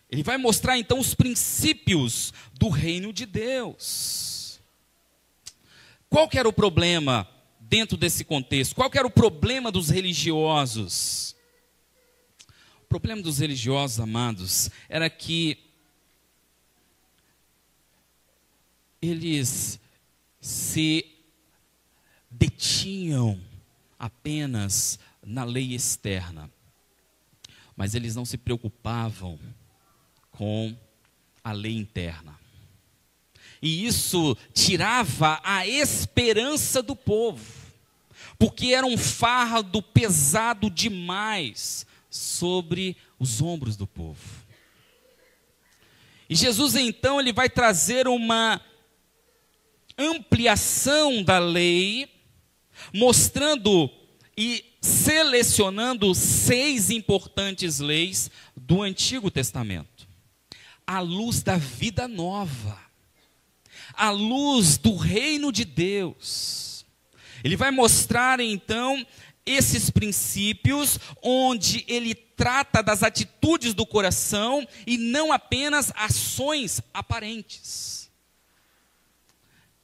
Speaker 1: Ele vai mostrar então os princípios do reino de Deus. Qual que era o problema dentro desse contexto? Qual que era o problema dos religiosos? O problema dos religiosos, amados, era que eles se detinham apenas na lei externa, mas eles não se preocupavam com a lei interna. E isso tirava a esperança do povo, porque era um fardo pesado demais sobre os ombros do povo. E Jesus então ele vai trazer uma ampliação da lei, mostrando e selecionando 6 importantes leis do Antigo Testamento, à luz da vida nova, à luz do reino de Deus. Ele vai mostrar então esses princípios, onde ele trata das atitudes do coração e não apenas ações aparentes.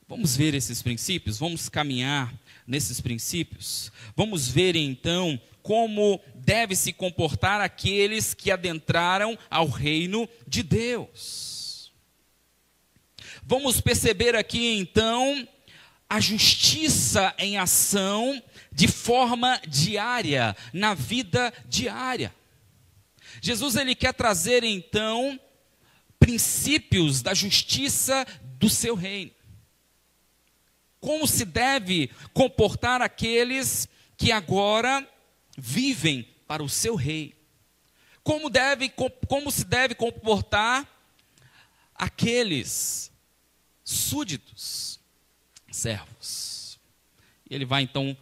Speaker 1: Vamos ver esses princípios, vamos caminhar nesses princípios. Vamos ver então como deve se comportar aqueles que adentraram ao reino de Deus. Vamos perceber aqui então a justiça em ação de forma diária, na vida diária. Jesus ele quer trazer então princípios da justiça do seu reino. Como se deve comportar aqueles que agora vivem para o seu rei? Como se deve comportar aqueles súditos, servos? Ele vai então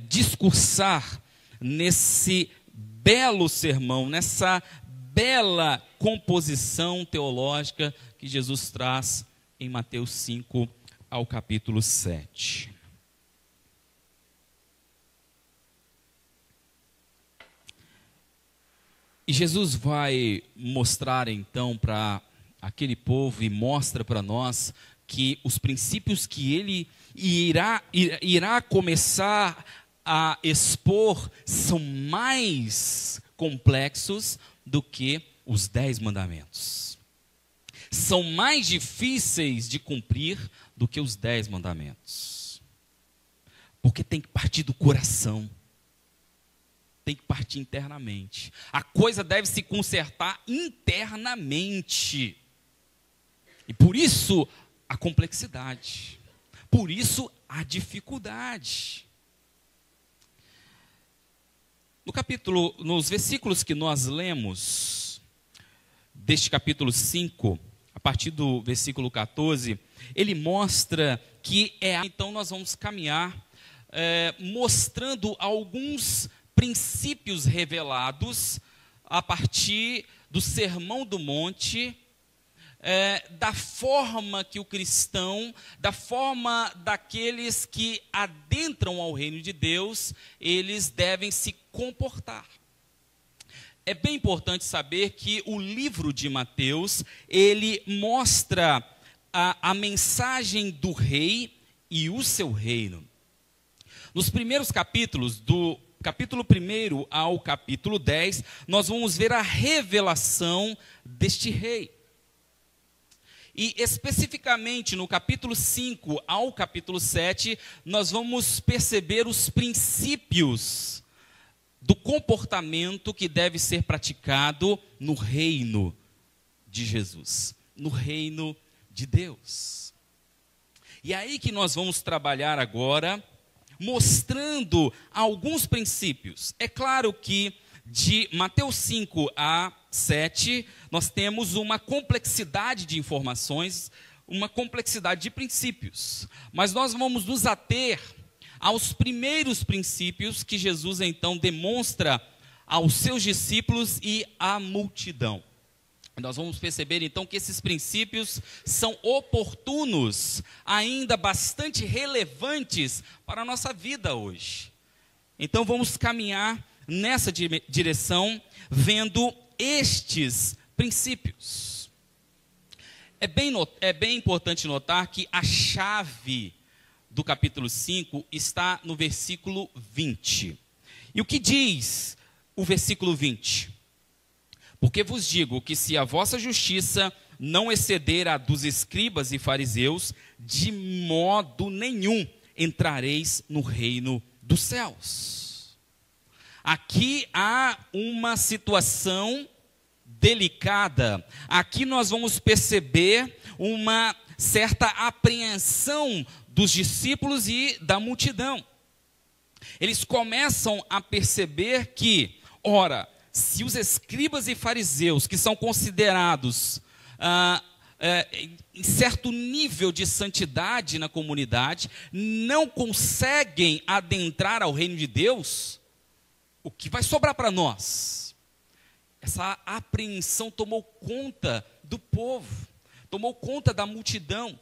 Speaker 1: discursar nesse belo sermão, nessa bela composição teológica que Jesus traz em Mateus 5 ao capítulo 7. E Jesus vai mostrar então para aquele povo e mostra para nós que os princípios que ele irá começar a expor são mais complexos do que os 10 mandamentos. São mais difíceis de cumprir do que os 10 mandamentos. Porque tem que partir do coração. Tem que partir internamente. A coisa deve se consertar internamente. E por isso a complexidade. Por isso a dificuldade. Nos versículos que nós lemos, deste capítulo 5, a partir do versículo 14, ele mostra que então nós vamos caminhar mostrando alguns princípios revelados a partir do Sermão do Monte, da forma que o cristão, da forma daqueles que adentram ao reino de Deus, eles devem se comportar. É bem importante saber que o livro de Mateus, ele mostra a mensagem do rei e o seu reino. Nos primeiros capítulos, do capítulo 1 ao capítulo 10, nós vamos ver a revelação deste rei. E especificamente no capítulo 5 ao capítulo 7, nós vamos perceber os princípios do comportamento que deve ser praticado no reino de Jesus, no reino de Deus. E é aí que nós vamos trabalhar agora, mostrando alguns princípios. É claro que de Mateus 5 a 7, nós temos uma complexidade de informações, uma complexidade de princípios. Mas nós vamos nos ater aos primeiros princípios que Jesus então demonstra aos seus discípulos e à multidão. Nós vamos perceber então que esses princípios são oportunos, ainda bastante relevantes para a nossa vida hoje. Então vamos caminhar nessa direção, vendo estes princípios. É bem importante notar que a chave do capítulo 5 está no versículo 20. E o que diz o versículo 20? Porque vos digo que se a vossa justiça não exceder a dos escribas e fariseus, de modo nenhum entrareis no reino dos céus. Aqui há uma situação delicada. Aqui nós vamos perceber uma certa apreensão dos discípulos e da multidão. Eles começam a perceber que, ora, se os escribas e fariseus, que são considerados em certo nível de santidade na comunidade, não conseguem adentrar ao reino de Deus, o que vai sobrar para nós? Essa apreensão tomou conta do povo, tomou conta da multidão,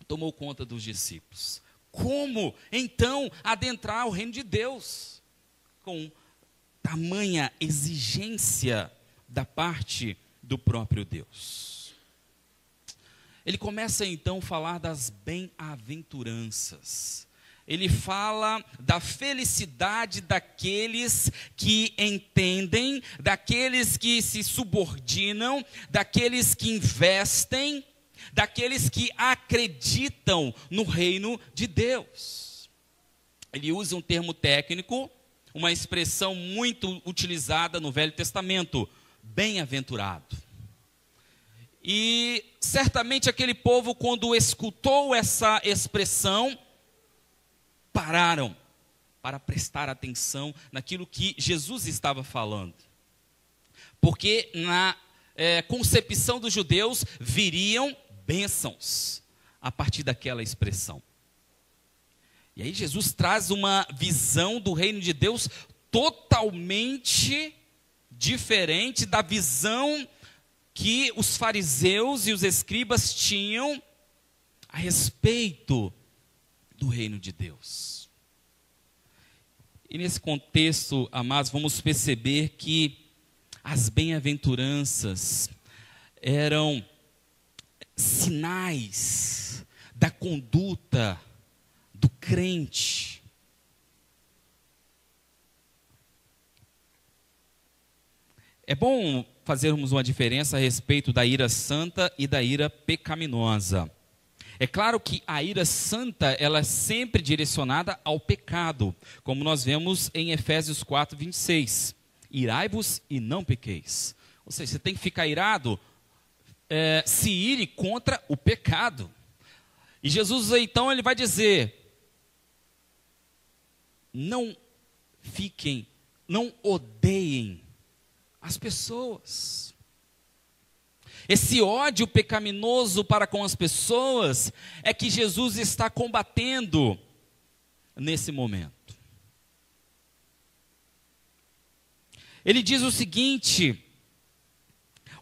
Speaker 1: tomou conta dos discípulos. Como, então, adentrar ao reino de Deus? Com tamanha exigência da parte do próprio Deus. Ele começa, então, a falar das bem-aventuranças. Ele fala da felicidade daqueles que entendem, daqueles que se subordinam, daqueles que investem, daqueles que acreditam no reino de Deus. Ele usa um termo técnico, uma expressão muito utilizada no Velho Testamento, bem-aventurado. E certamente aquele povo, quando escutou essa expressão, pararam para prestar atenção naquilo que Jesus estava falando. Porque na concepção dos judeus viriam bênçãos a partir daquela expressão. E aí Jesus traz uma visão do reino de Deus totalmente diferente da visão que os fariseus e os escribas tinham a respeito do reino de Deus. E nesse contexto, amados, vamos perceber que as bem-aventuranças eram sinais da conduta do crente. É bom fazermos uma diferença a respeito da ira santa e da ira pecaminosa. É claro que a ira santa, ela é sempre direcionada ao pecado, como nós vemos em Efésios 4, 26. Irai-vos e não pequeis. Ou seja, você tem que ficar irado, se ire contra o pecado. E Jesus, então, ele vai dizer, não odeiem as pessoas. Esse ódio pecaminoso para com as pessoas é que Jesus está combatendo nesse momento. Ele diz o seguinte: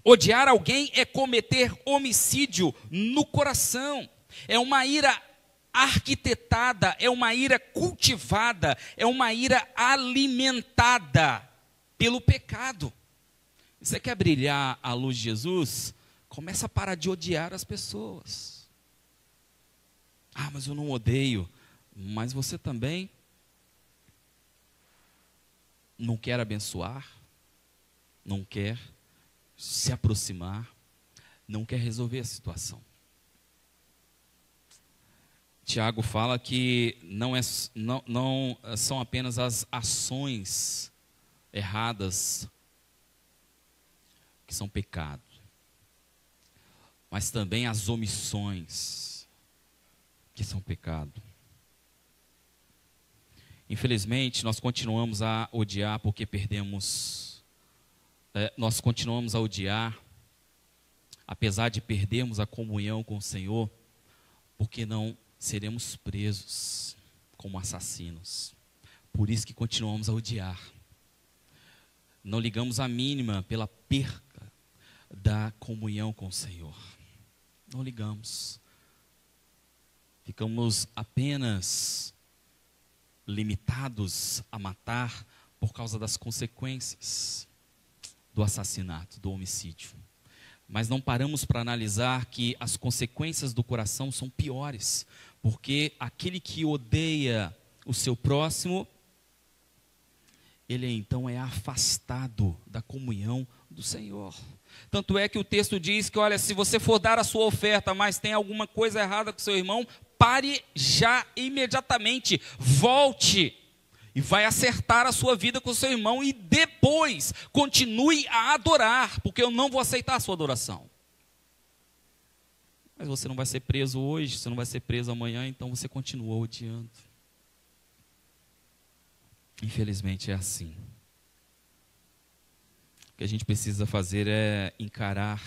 Speaker 1: odiar alguém é cometer homicídio no coração. É uma ira arquitetada, é uma ira cultivada, é uma ira alimentada pelo pecado. Você quer brilhar a luz de Jesus? Começa a parar de odiar as pessoas. Ah, mas eu não odeio. Mas você também não quer abençoar, não quer se aproximar, não quer resolver a situação. Tiago fala que não são apenas as ações erradas que são pecado, mas também as omissões que são pecado. Infelizmente, nós continuamos a odiar porque perdemos, nós continuamos a odiar, apesar de perdermos a comunhão com o Senhor, porque não seremos presos como assassinos. Por isso que continuamos a odiar. Não ligamos a mínima pela perca da comunhão com o Senhor. Não ligamos. Ficamos apenas limitados a matar por causa das consequências do assassinato, do homicídio. Mas não paramos para analisar que as consequências do coração são piores, porque aquele que odeia o seu próximo, ele então é afastado da comunhão do Senhor. Tanto é que o texto diz que, olha, se você for dar a sua oferta, mas tem alguma coisa errada com seu irmão, pare já imediatamente, volte e vai acertar a sua vida com o seu irmão e depois continue a adorar, porque eu não vou aceitar a sua adoração. Mas você não vai ser preso hoje, você não vai ser preso amanhã, então você continua odiando. Infelizmente é assim. O que a gente precisa fazer é encarar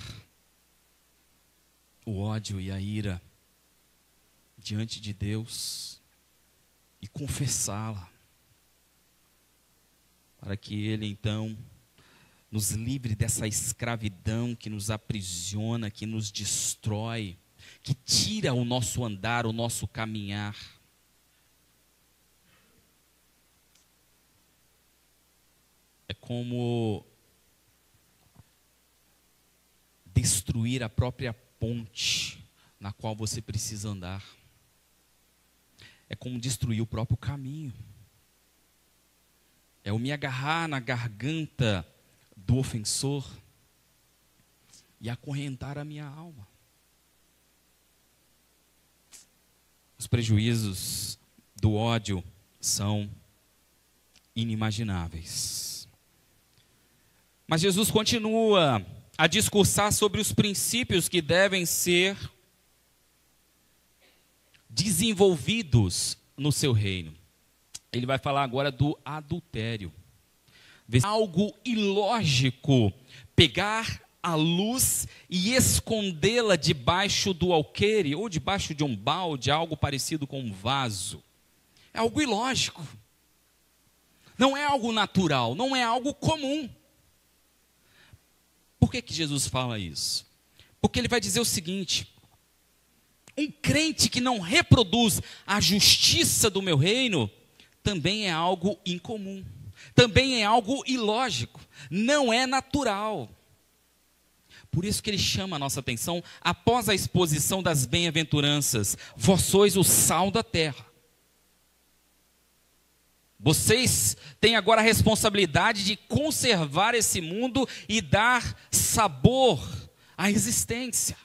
Speaker 1: o ódio e a ira diante de Deus e confessá-la, para que Ele então nos livre dessa escravidão que nos aprisiona, que nos destrói, que tira o nosso andar, o nosso caminhar. É como destruir a própria ponte na qual você precisa andar. É como destruir o próprio caminho. É eu me agarrar na garganta do ofensor e acorrentar a minha alma. Os prejuízos do ódio são inimagináveis. Mas Jesus continua a discursar sobre os princípios que devem ser desenvolvidos no seu reino. Ele vai falar agora do adultério. Algo ilógico pegar a luz e escondê-la debaixo do alqueire ou debaixo de um balde, algo parecido com um vaso. É algo ilógico. Não é algo natural, não é algo comum. Por que Jesus fala isso? Porque ele vai dizer o seguinte: um crente que não reproduz a justiça do meu reino também é algo incomum, também é algo ilógico, não é natural. Por isso que ele chama a nossa atenção após a exposição das bem-aventuranças: vós sois o sal da terra. Vocês têm agora a responsabilidade de conservar esse mundo e dar sabor à existência.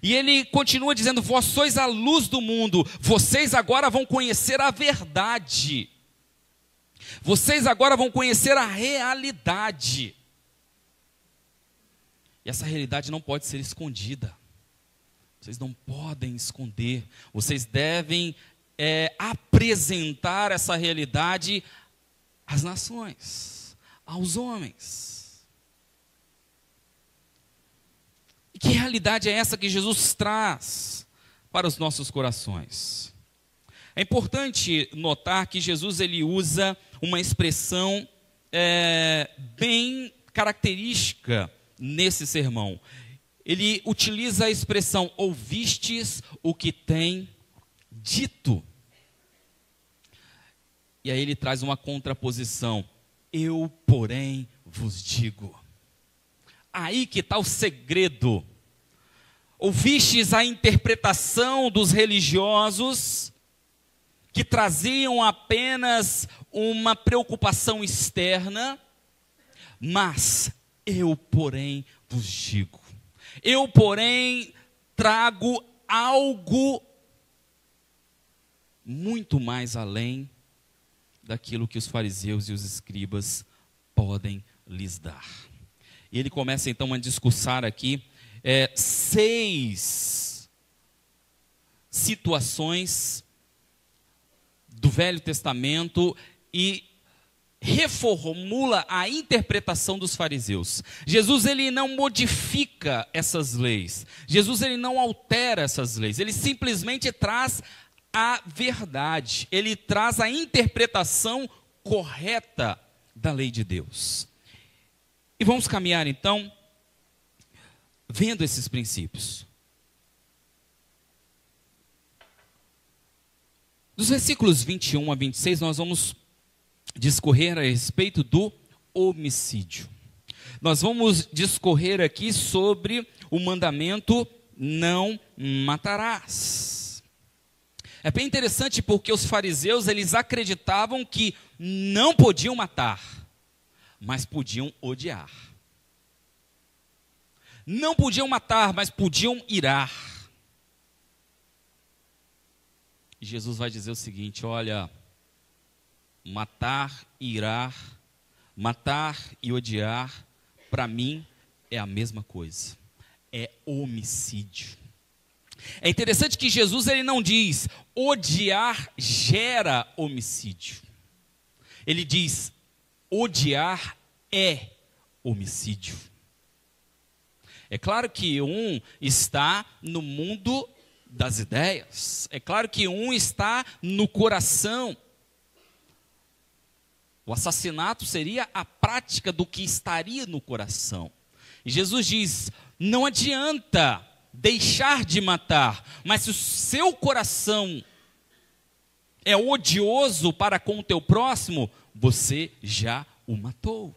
Speaker 1: E ele continua dizendo: vós sois a luz do mundo, vocês agora vão conhecer a verdade. Vocês agora vão conhecer a realidade. E essa realidade não pode ser escondida. Vocês não podem esconder. Vocês devem apresentar essa realidade às nações, aos homens. E que realidade é essa que Jesus traz para os nossos corações? É importante notar que Jesus ele usa uma expressão bem característica nesse sermão. Ele utiliza a expressão: ouvistes o que tem dito. E aí ele traz uma contraposição: eu, porém, vos digo. Aí que está o segredo. Ouvistes a interpretação dos religiosos, que traziam apenas uma preocupação externa, mas eu, porém, vos digo. Eu, porém, trago algo muito mais além daquilo que os fariseus e os escribas podem lhes dar. E ele começa então a discursar aqui 6 situações do Velho Testamento e reformula a interpretação dos fariseus. Jesus ele não modifica essas leis. Jesus ele não altera essas leis. Ele simplesmente traz a verdade. Ele traz a interpretação correta da lei de Deus. E vamos caminhar então vendo esses princípios. Dos versículos 21 a 26, nós vamos discorrer a respeito do homicídio. Nós vamos discorrer aqui sobre o mandamento: não matarás. É bem interessante porque os fariseus, eles acreditavam que não podiam matar, mas podiam odiar. Não podiam matar, mas podiam irar. E Jesus vai dizer o seguinte: olha, matar e irar, matar e odiar, para mim é a mesma coisa. É homicídio. É interessante que Jesus ele não diz odiar gera homicídio. Ele diz odiar é homicídio. É claro que um está no mundo das ideias. É claro que um está no coração. O assassinato seria a prática do que estaria no coração. E Jesus diz: não adianta deixar de matar, mas se o seu coração é odioso para com o teu próximo, você já o matou.